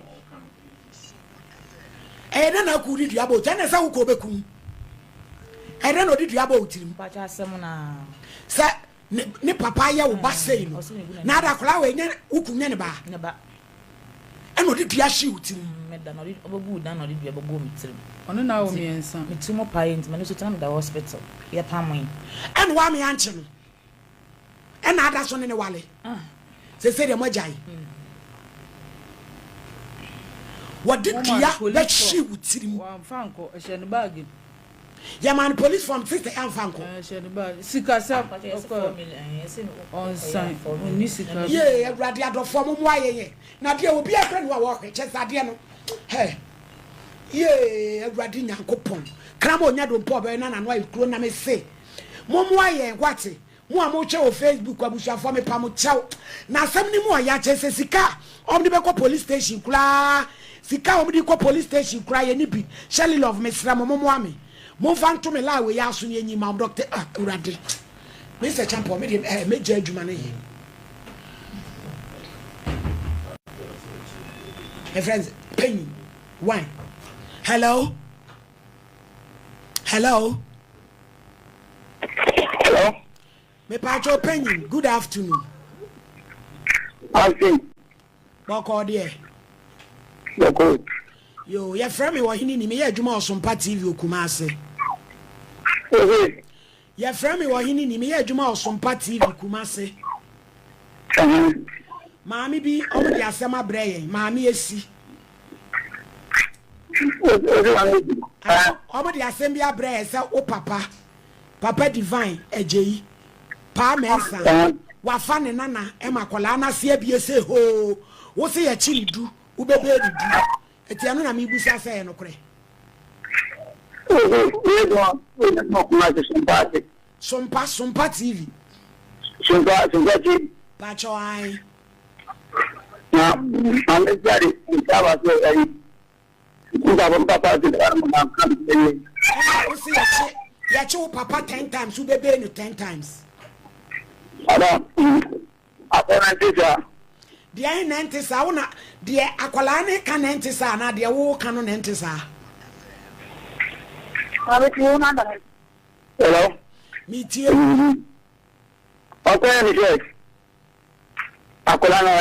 na ku di dua ba wutim na sa wuku obekum no di dua ba wutim ba cha asem na sa ne papa ya wo ba sei no na da kola we nye wuku nye ne ba no di dua shi wutim meda no di obogu da no di dua ba go mitrim ono na wo miensa mitimo parent me no so tan da hospital ya pamwe en wa me anche no en ada so ne wale se de mo jai wadi dia that she wutirim wa fanko e she ne bag ya man police from sister and fanko she ne bag sika sa on sign ni sika ye awrade adofo mo mo ayeye na dia obi akra ni wa wo che sade no he ye awrade nyankopon krama onya do mpo be na no ayekro na me se mo mo aye kwate mo a mo che o Facebook abusuafo me pa mo chew na asem ni mo ya che se sika omni be ko police station kula sika omni ko police station kula ye ni bi Shelly love me sra mo mo ame mo fan to me la we ya so ni enyi ma doctor awrade Mr. Champo me me je adwuma na ye. My friends, Penny, wine. Hello? Hello? Me Pacho Penny, good afternoon. Afternoon. What called here? Good. Yo, your friend me wa hini ni me ya adwuma Sompa TV Kumase. Your friend me wa hini ni me ya adwuma Sompa TV Kumase. Maami bi omo di asema breye maami esi omo di asem bi abreye se o papa divine ejeyi pa mensa wa fa ne nana e makola na se bie se ho wo se ya chiridu wo bebe didu eti anu na mi busa se no kore Sompa TV Sompa TV Pacho ai I'm sorry. You papa 10 times, you baby 10 times. I don't. Dear Nantis, I wanna, dear Aqualani can enter, na dear war canon enter. Hello? Meet you. Okay, Akolana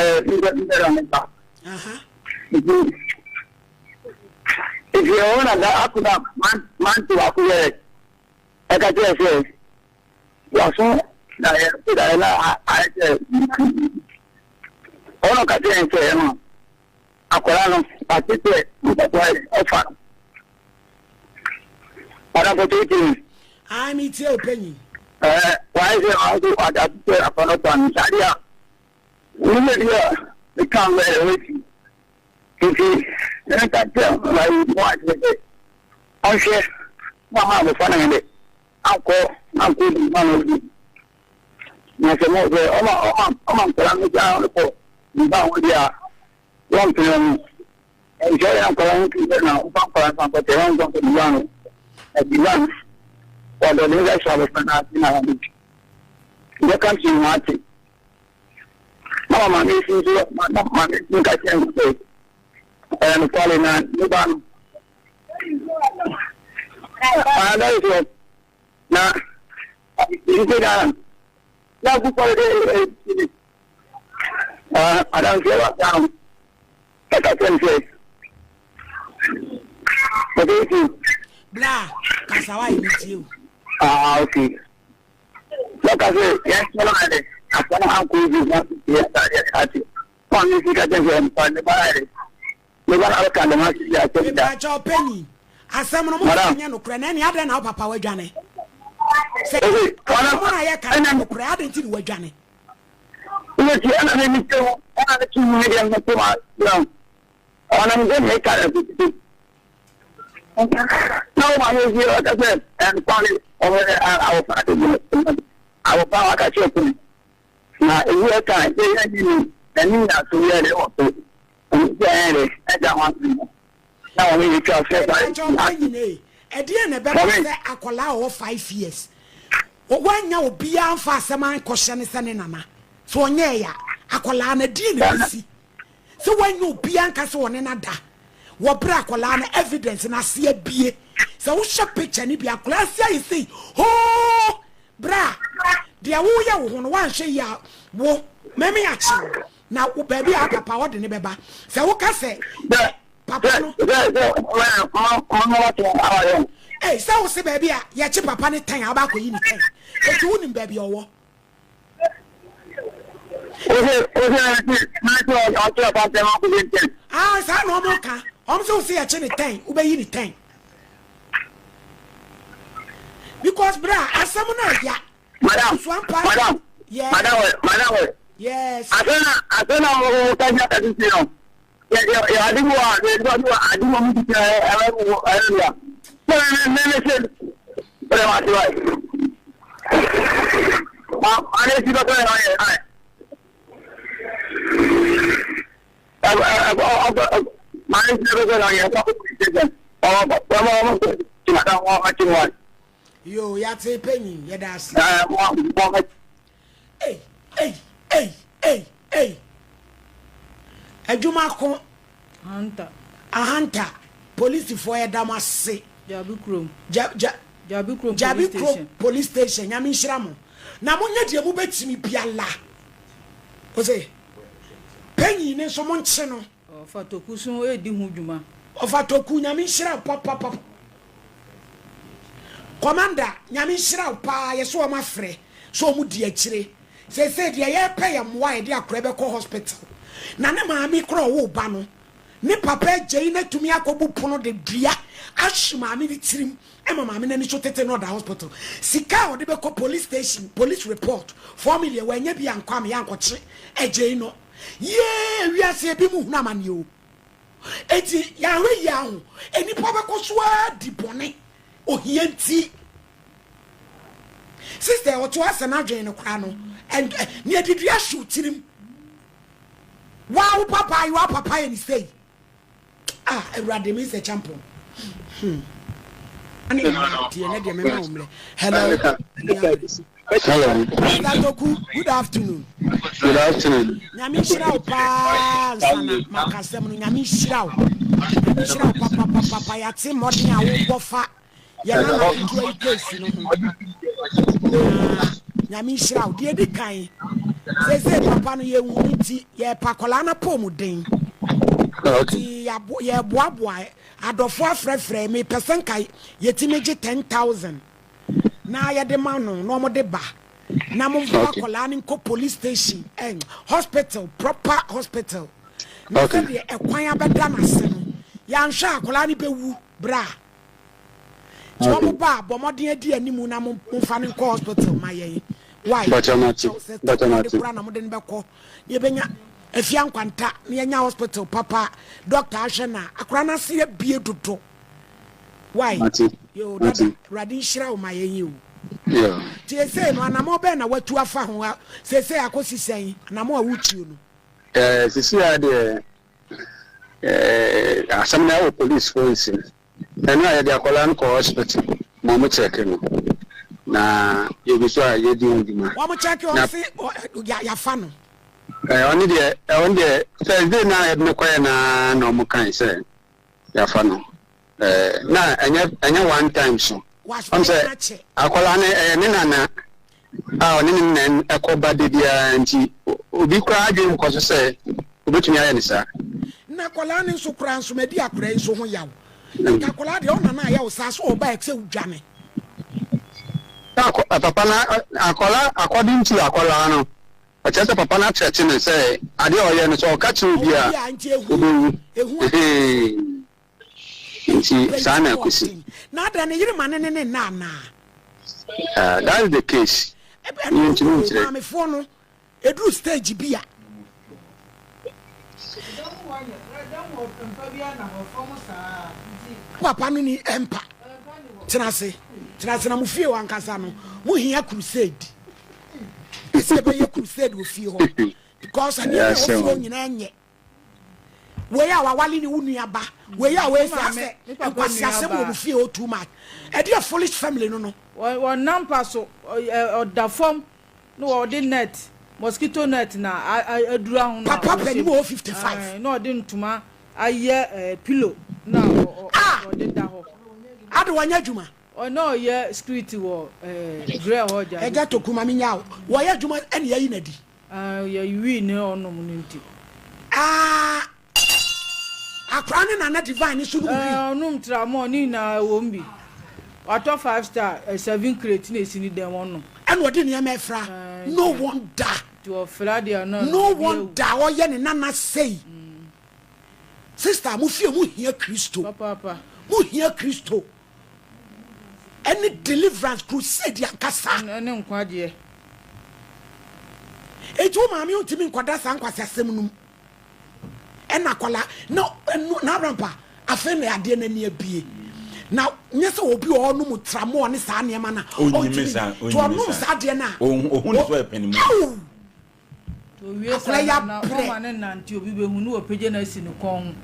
if you own that Akuna man to Akuya, I can just say, Wason, I said, Ono Katin say, Akolano, particularly, offer. What about you? I meet your penny. Why is it all do upon a Sadia? We can't let it with you. If you can't tell, like, watch it. I'm sure, Mama was funny in it. uncle man na se mo se o ma mi ja ko ni ba wo dia won pe enjoy and calling people now, but they don't go to the at the one for the legal service and nothing. They come to Martin. No, my mission is my mission. I can't say. And calling on the ban. I know it. Now, you say that. Now, I don't give up down. I can say. Blah, Kasawa with you. Ah, okay. Look at it, yes, I don't know how cool you want to be at it. One is got them on the body. You want to kind of much. I tell you that your penny. As some of them, any other now, Papa, we're Johnny. Say, I can't crowd until we're Johnny. Yes, the enemy is 2 million. I'm going to make it. No one is here, as I said, and probably over our family. Our power got you. Now, in your time, they need us to really also. And I don't want to. Now, we need to say, at the end of the Akola 5 years. When you be on fast, a man question is an enema. So, yeah, Akola, a deal. So when you be anchor one another, what break evidence and I see a bie. So who shall picture any be a class? You see, oh, bra, dear, who you one say ya, wo, mammy action. Now, baby, I got power than a so who can say, Papa, hey, so say, baby, ya chip upon a thing about you, if you wouldn't baby or what. Ah, so no more can. I'm so say a chinny tank, obey any tank. Because, bra, as someone ya, Madam, Madam, yes, Madam, yes, I don't know what I know. I didn't want I didn't want to say, but I was right. I didn't see what yo, ya say penny, ya das. Hey. Ejuma ko hunter. Police for ya damase. Jabi Krom police station. Nyami shiramo. Na mo nya de mu betimi biala. O say penny ne so mo nche no. Fatoku so e di hu dwuma. Fatoku nyami shira papa. Commander nyami shira pa yeso o mafre so mu di akire. Say de ye pay am why de akra be ko hospital. Na ne maami kro wo ba no. Ne papa je na tumi akobu pono de dua ashima mi tirim e mama mi na ni so tete no da hospital. Sika o de be ko police station, police report 4 million we nya bi ankwa me yankoche eje no. Yeah, we are saying people who naman you. Eti yawe yahu. Eni pobe koswa dipone. O hienti. Sister, o to asa na dwen no kra no. And near did you shoot him? Wow, papa, you are papa and say. Ah, Radimi is a champion. Hello. Hello. Good afternoon. Good afternoon. Nyamishira pa sana makasem no nyamishira. Nyamishira papa ya te modern a wo bofa. Ya na na do case no. Nyamishira de de kan. Say papa no ye wunti ye pakola na pomuden. Okay. Ya boaboa adofo afrefre me person kai yetimeje 10,000. Na ya de man no mo de ba na mo va kola ni ko police station and hospital proper hospital na se de ekwan abeda na se no ya nhwa kola ni bewu bra jo mo ba bomoden adi animu na mo fa ni ko hospital maye why but na mo de be ko ye benya afia nkwanta na nya hospital papa doctor ahwena akora na se bie dodo why yo dada radin shira o maye yi o Yeah. Say no anamo be na watu afa ho say akosi sen anamo awutuo no. Sisi ade asam na police force. And I had a hospital. Mama check no. Na you be sure you do ndima. Mama check you see ya fa no. Only the Thursday na I no kwaya na no mo kan say ya fa no. Na anya one time so. I'm say akola na ne nana oni nen ekoba de dia nti obi kwa adwen ko so say obetumi aye ne sa. Na akola ne so kura nso medi akura nso ho yawo. Akola de ona na yawo sa so oba ekse udwane. Papa na akola according to akola no. Achese papa na church ne say ade oye ne so ka chi obi a ehu nti sana akusi na da ne yiri mane ne na na that is the case you know me for no edu stage bia papa no ni empa tenase na mu fie wankasa no mu hia crusade ese be ye crusade wo fie ho because ani wo fie nyina nye we ya wawali ni wunu aba we ya we say kwasi asem wo fie o too much e dey foolish family no one number so da form no o dey net mosquito net na adura ho na papa pani wo 55 no dey ntuma aye pillow na o dey da ho ade wanya djuma o no ye street wo grey hoja e get to kuma minya wo ya djuma ene yayi na di ya wi ne onom no nti akrane na divine so no onum tramo ni na wombi wato 5 star 7 crate na esini dem onum ene odi ne ma efra no wonder to Friday no wonder o ye ne nana say sister mu fie mu hia Kristo papa mu hia Kristo any deliverance crusade yakasa ne nkwaje eju maami otimi nkwada sa nkwase asem num ena kola no na rampa afa na ade na ne abie na nyese obi o no mu tramo ne sa ne ma na onyimisa no sa de na ohun so epeni mu to wie sa na o ma ne nanti obi be hu no opeje na si ne kon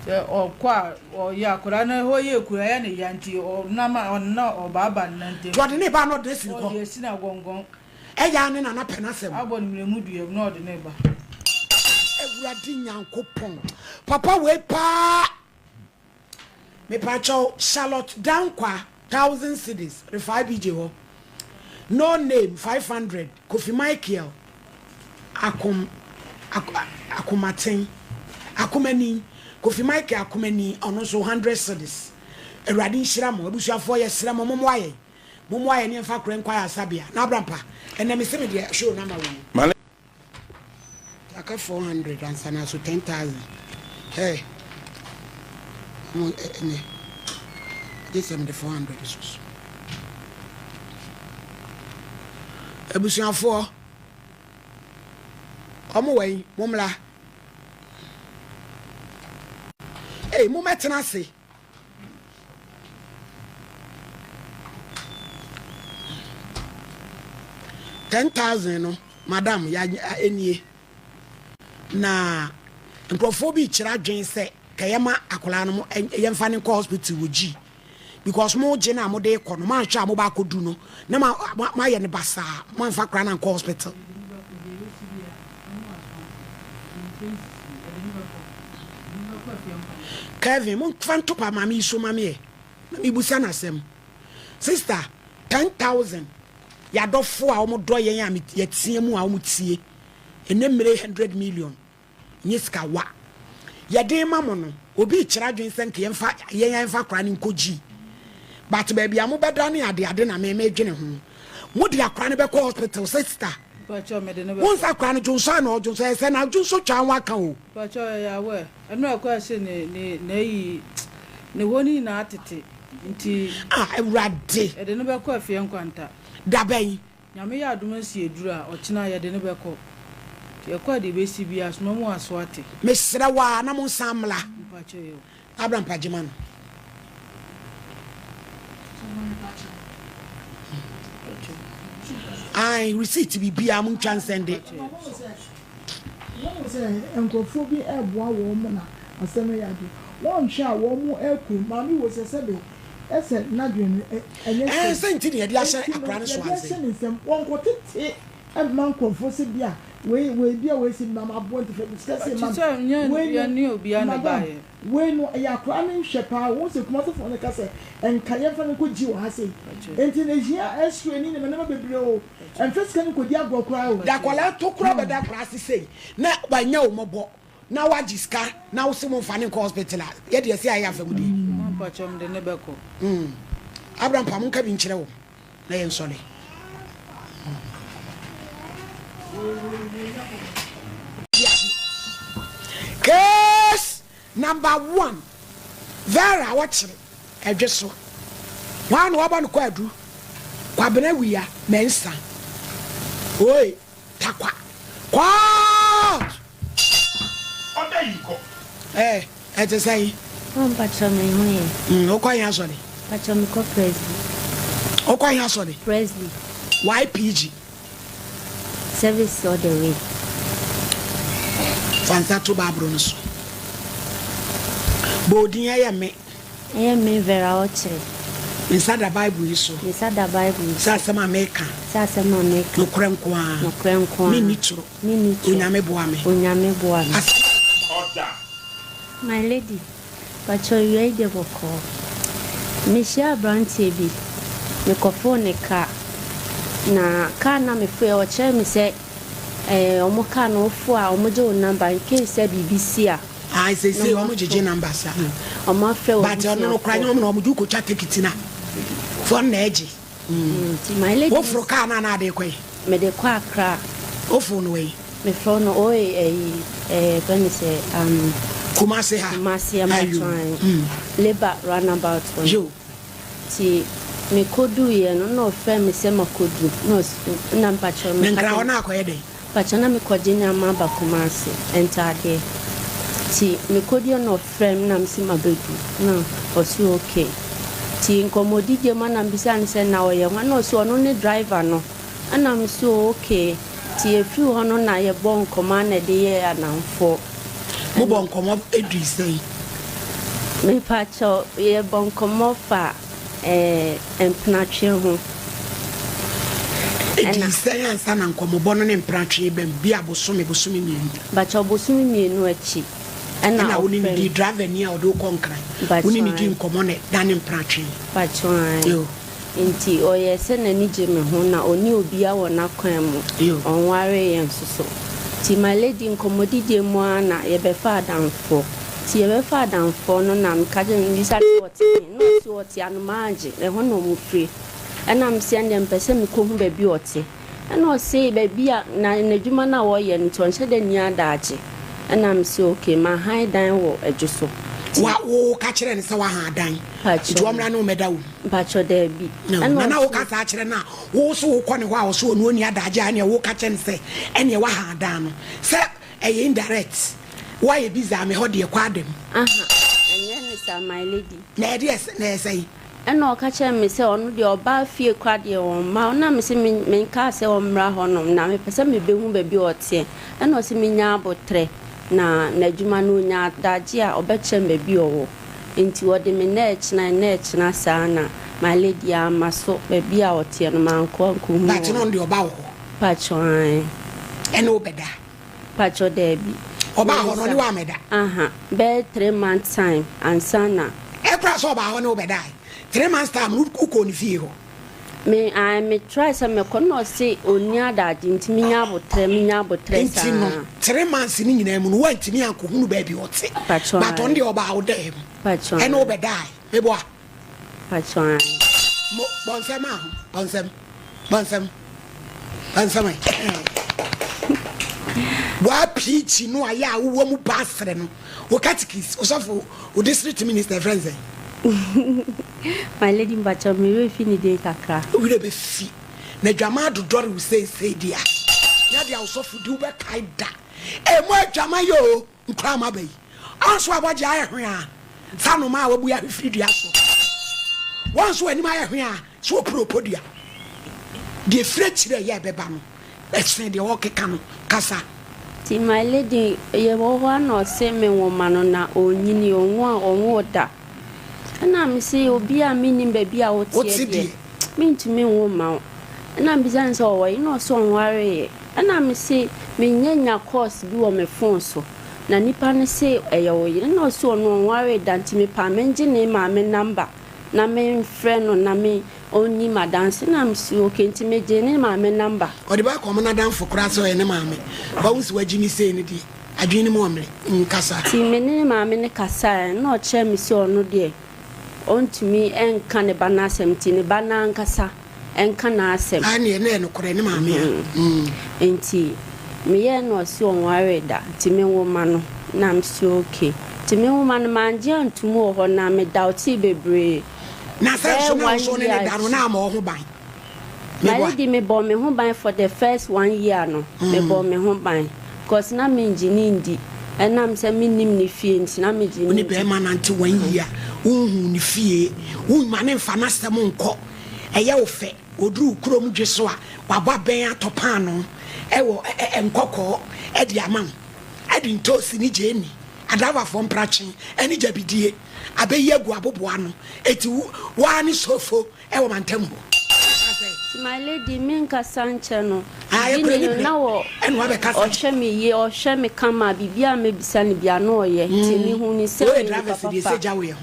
se o kwa o ya kura na ho ye kura ya ne yanti o na ma on na o baba nanti to de ne ba no de si ko o ye si na gongon e ya ne na penasem abon mremu due no de ne ba ewurade nyankopon papa we pa me pacho Charlotte Dankwa 1000 cedis refi BJ ho no name 500 Kofi Michael akumani Kofi Michael akumani ono so 100 cedis ewurade nhira mo abusuafo ye sira mo momoaye ne mfa kure nkwa asabia na abrampa ene me se me de show number 1 aka 400 and sana so 10,000 hey this is the 400 is ebusuafo omo wey momla hey mo metena se $10,000 no madam ya enie na nkrofo bi kira dwen se kayema akola no yemfa ne hospital woji because mo je na mo de ko no ma hwa mo ba kodu no na ma ye ne basa mo mfa kra na hospital Kevin mo fanto pa mami so mami na mi busa na sem sister 10,000 ya dofo a mo do yen am ye tie mu a mo tie enemre 100 million nyiska wa ya de mamo no obi kira dwen senke yemfa kra ne nkoji but baby amu beda ne ade na me dwene ho mo di akra ne be ko hospital sister pacho me de ne be won sa kra ne jonso na jonso ese na jonso twa wa kan o pacho ya we eno akwa se ne yi ne woni na atete nti ewrade e de ne be ko afie nkwanta da ben nyame ya aduma si edura ochina ya de ne be ko ye kwa de be si bia so mo aso ate mesra wa na mo samla pacho yo abram pajimano I receipt be be am transcend it. Enkofobi eboa wo mo na aseme ya di. Won hwa wo mo eku mami wo se sebe ese na dwen enye se nti ne dia hye akra ne so anse. Won ko tete e man konfo se bia we bia we si mama bon te fe discuss man. We ni obi an ba ye. We no ya akra ne hwe pa wo se kuma se fo ne ka se enkaye fa ne ko ji wo ha se. Enti ne hia esue ni ne me na bebre o. En first kan ko di agokra o. Da kwala to kura be da kra se sei. Na ba nya o mobo. Na wa jiska na wo se mo fa ne ko hospital. Ye de se ayi afam di. Man pa chom de ne be ko. Abraham pa mun ka bi nkyere wo. Na ye nsole. Case number 1. Vera watch edweso. One wo ba no kwadu. Kwabena wiya mensa. Oi, takwa. Kwa! Oda yiko. Ete say. On pacho me hoye. O kwa yan so ni. Pacho me ko Presley. O kwa yan so ni. Presley. YPG. Service all the way. Fantato babro no so. Bodin ya me. Me vera ochre. Inside the Bible iso. Inside the Bible. Sasema meka. Sasema meka. No krenko. No krenko. Mimi tro. Unyame boa me. Unyame boa me. Order. My lady. Pacho yeye de boko. Mishia brantie bi. Mikrofone ka. Na ka na me fu e o che me se omo ka no fu a omo je o number in case say BBC a. I say omo jeje number sa. Omo afre o. But no kra nyo omo du ko cha ticket na. Phone na eji. Ti my lady. Wo fro ka na de kwai. Me de kwa akra. O phone we. Me phone o when say Kumasi ha. Kumasi am trying. Labor runabout one. Yo. Ti me kodu ye no fe me se makodu no na mpacho me nkra ona akoye de pacho na me kojenya ma ba Kumasi entade ti me kodu no frame na me se mabedu na osu okay ti nkomodi je ma na mbisa ni se na oye wa na osu ono ne driver no ana me so okay ti efi hono na ye bon koma na de ye anamfo mo bon komo edu sei me pacho ye bon komo fa empratwe ho edi say ansa na nkomo bono ne empratwe bem bia bosome mi ba cha bosome mi enu achi na woni di driver ni a odo konkran woni ni di nkomo ne dan empratwe ba cha yo inti oye se na ni je me ho na oni obi a wona kwan mu onware yen soso ti my lady nkomo di je mu ana ye be fa danfo ti ye be fa danfo no na mkaje ni sa woti no si woti anumanje e ho no mu free ana mse ande mpese mi ko hu ba bi oti ana o se ba bi na adwuma na wo ye nto nche da ni adaje ana mse okay ma han dan wo adwuso wa wo ka kire ne se wa han dan ti wo mra na o meda wo pacho da bi ana na wo ka sa kire na wo so wo ko ne ho a wo so onu oni adaje ane wo ka kire ne se ene wa han dan no se e indirect why you busy me ho de kwa dem enye ne sa my lady na de na say ena o ka che me se onu de oba fie kwa de o ma na me se me ka se o mra ho no na me pese me behu ba bi ote ena o se me nya abotre na adwuma no nya daje a obeche me bi owo enti wo de me na sa na my lady amaso ba bi a ote no man ko hu but no de oba wo pacho ai ena obeda pacho de bi oba ho no ni wa meda be 3 months time ansana e kra so oba ho no be dai 3 months time uko ni fie ho me try some me kono se oni adade ntimi nya abotre sa ntino 3 months ni nyina mu no wa ntimi ankohunu ba bi ote but on the oba ho dem pacho e no be dai me boa pacho mo bonsem wa pichi no aya wo mu pasre no o catechist o sofo o district minister friends my lady mbacha me we fini de kakra we dey be fi na dwama dodore we say dia ya dia o sofo di be kaida e mo dwama yo nkra ma bai anso aboje aye hwe a sanu ma wabu ya firi dia so wonso ani ma aye hwe a so propodua the French ya beba no explain the work can kasa ti my lady ye wo no se me wo mano na onyini onwo da na me se obi a minim ba bi a wo tie de me ntumi wo ma na me bizan so wo no so onware na me se me nyanya course bi wo me phone so na nipa ne se eyo yire na so no onware da ntimi pa me ngi ne ma me number na me friend no na me oni madanse na msi oke nti meje ne ma me number o de ba ko na dan fokura so ene ma me ba wusi wagimi se ne di adwini mu omle nkasa ti me ne ma me ne kasa na o che mi se ono de ontumi enka ne bana asem ti ne bana nkasa enka na asem ani ne no kore ne ma me enti me ye no si onware da ti me wo ma no na msi oke ti me wo ma no manje antumu ho na me dauti bebre na so ne daro na ma ho ban me bo me ho ban for the first 1 year no me bo me ho ban cause na me engineer ndi enam se minim ni fie nti na me engineer ni be ma na nti 1 year unhu ni fie un ma ne mfa na stem nko eye wo fe oduru krom dweso a waba ben atopa no ewo enkoko e di amam e di ntosi ni jeni adava fo mprachi eni jabidie abeye gu aboboa no eti wa ni sofo e wo mantembo my lady minka sanche no ni na wo en wa be kasa o hwe me ye o hwe me kama bibia me bisa ni bia no ye ti mi hu ni se we driver se se jawe ho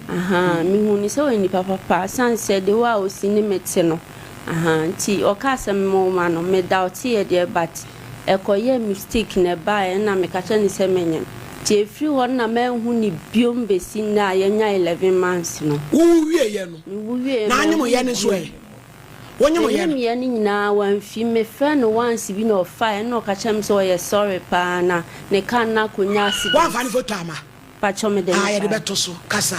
aha mi hu ni se we ni papa sanse de wa o sini mete no aha ti o ka se mo ma no me doubt ye de but e ko ye mistake na ba e na me ka che ni se menyen ti efri won na me hu ni biom besi na ye nya 11 months no wo wie ye no na anyimo ye ne so e wonyemo ye me ni nyina wan fi me friend once bi no fa no ka chem so ye sorry pa na ne kan na konya accident wa fa ni photo ama pa chome de ye de beto so kasa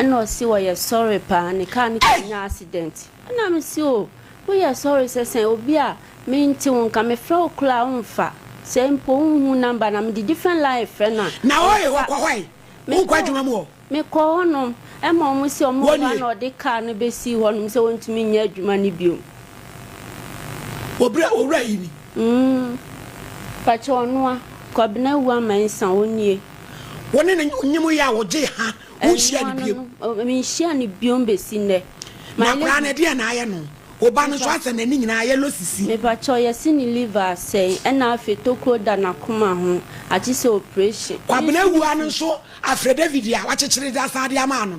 no si wo ye sorry pa ne kan konya accident na me si o wo ye sorry se obi a me nti won ka me fra okla onfa se mpo hu number na me di different life na o ye wo kwa hwai wo kwa dwuma mu o me ko honom e ma mo si o mo na no de car no be si honom se wontumi nya adwuma ni bio obra yi ni pacho onua ko bina wa man san onie woni ne nyimu ya wo je ha wo hia ni bio mi hia ni bio be si ne na kra na dia na aye no oba no so asa na ni nyina aye lo sisi me pacho ye si ni liver say e na afetokro da na kuma ho achi se operation kwa bina wu anu so afre David ya wa chechire da sa dia ma no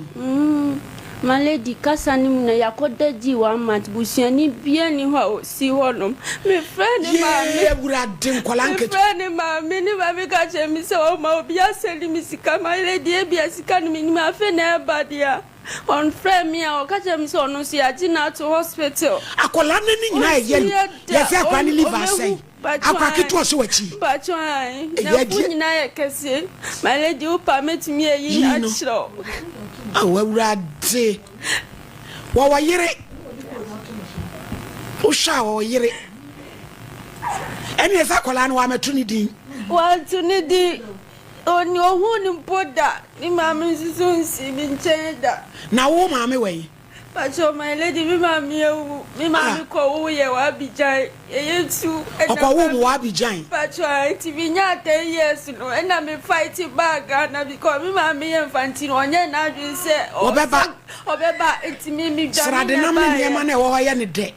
my lady kasa ni na yakoda ji 1 month busiani bia ni ho si honom me friend ma me ebura de nkola nketu friend ma me ni ba me ka che mi se o ma obi aseli mi sika my lady e bia sika ni mi afe na badia on friend me o ka che mi se onu si aji na to hospital akola ni nyina ye se akwa ni liver say akwa keto so wachi pacho ai na fu nyina ye kese my lady o permit me yi na chiro awurade wa yire o sha o yire eni esa kola no wa metu ni din wa tu ni di oni ohu ni mpoda ni mama nsiso nsi bi ncheda na wo mama we pacho my lady mi mama ko wo ye wa bijan eyetu okwa wo wa bijan pacho ti bi nya 10 years no na me fight bag na because mi mama ye mfanti no onye na adwin se obeba enti mi jan srade na me ma na wo ye ne de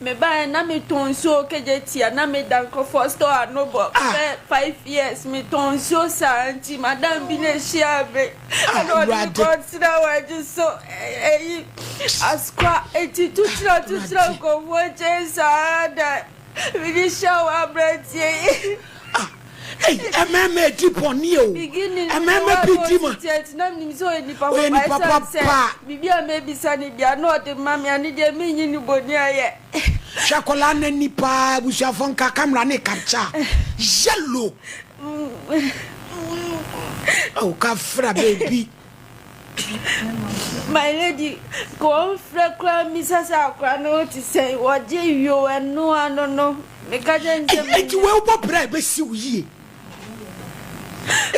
me ba na me tonso kejetia na me danko for store no bo 5 years me tonso santi madam bi na shiabe no the consider wa just so askwa eti tutira ko woche sada we di show abratie ememe tiponi o ememe pitima na mi so ni papa bibia me bisa ni bia no de mami ani de mi nyini boni aye shakola na nipa bushafon ka kamera ne kapcha yellow oh ka fra baby my lady go fra kwa misasa kwa no ti say woje yo enu ano no me ka je nse me ti we wo bra be si uyi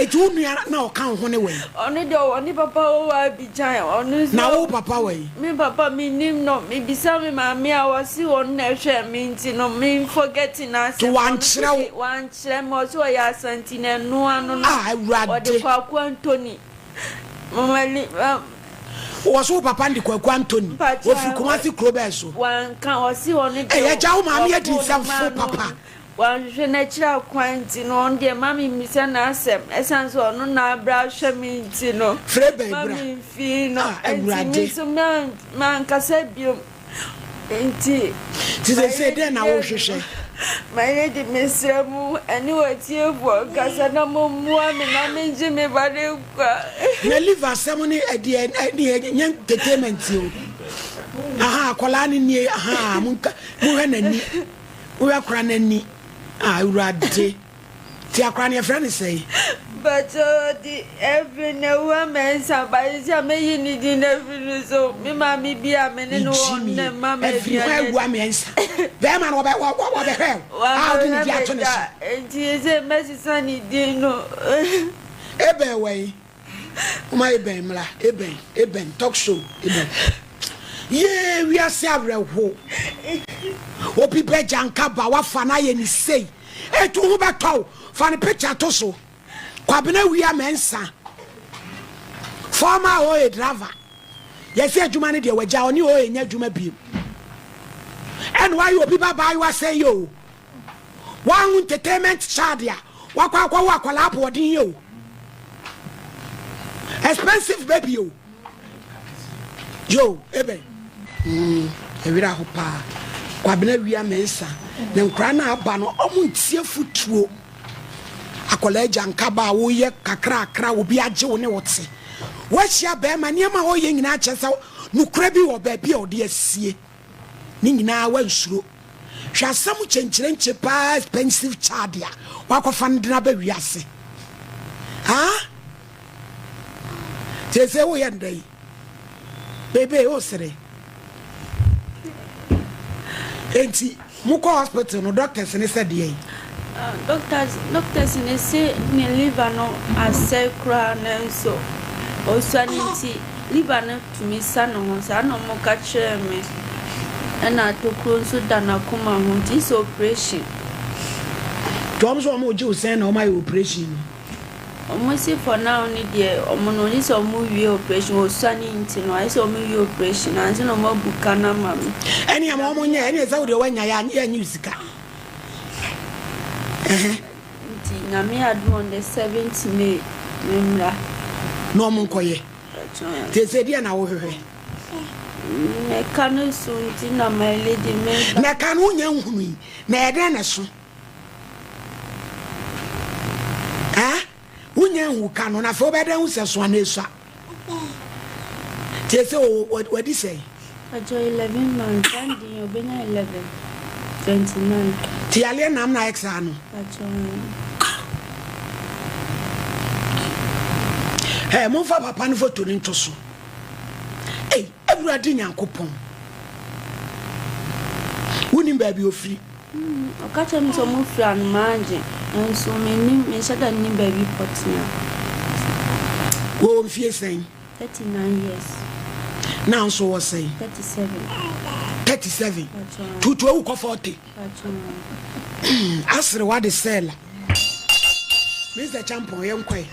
etu nua na o kan ho ne we oni de oni papa o wa bi jan oni na wo papa we me papa mi nim no me bisa me ma me a wasi won na hwe me nti no me forgetting na to wan kire mo so ya santi na no anu no awurade de kwa Anthony mamali woso papa ndi kwa Anthony ofi Kumasi Krobeso wan kan osi oni de ya jawo ma me adi nsafo papa wan hwe na kira kwanti no on de mami misa na asem esan so no na bra hwe mi nti no frebe bra mami fi no awurade so man kasa biom enti ti se de na wo hwehwe my lady mesremu ani watie vo kasa na momua me na menje me bade kwa na live asem ni ade ni entertainment o aha akola ni aha mu hwe nani wo akora nani awurade ti akora ne friend say but the every no woman somebody say me you need in every so me mama bi amene no na mama every where woman be man wo be hell how did you get to this enti say mercy sani di no ebe we my ebe mla ebe talk show ebe ye we are sabrehwo opi be janka ba wa fa na ye ni sei etu hu beto fa ne picture to so kwabena wi amensa former oil driver yes adwuma ne de wagya oni oil nya adwuma biem and why you people buy what say yo one entertainment chadia wakwa wakwala podin yo expensive baby yo ebe ewira ho pa kwabena wi amensa ne nkra na aba no omuntie futuo akola janka ba wo ye kakra obi age wo ne wote wo hia be ma niam wo ye nyina chesa nukura bi wo ba bi ode asie ni nyina wa nsuro hwa sam chenchirenche pa expensive chadia wakofa ndina ba wiase ha tese wo ye ndai bebe o sere enti muko hospital no doctors ne said ye doctors ne say me liver no asecra na so osaniti liver no to me san no sa no mo ka chere me na to kronso dana kuma ho this operation tom so mo je sen na my operation omo say for now ni de omo no ni so mo wi operation osaniti no I say omo wi operation and no mo buka na mami eni am omo nya eni za wo de wanya ya nya usika na me adu on the 7th May memra no mo nkoye te se dia na wo hwehwe me kanu so nti na my lady me na kanu nya nhunu na ede na so unya hu kanu na fo bede hu se so na esua te se what do you say ajo 11 months and you obenya 11 29 ti ale nam na exa no mo fa papa no foto ni ntoso awurade nyankopon woni ba bi ofiri okacha mi so mo firi an manje enso me shada ni ba bi potina wo mfie sen 39 years now so was say 37 tutu e ko 40 asre what the sell Mr. Champion yenkwai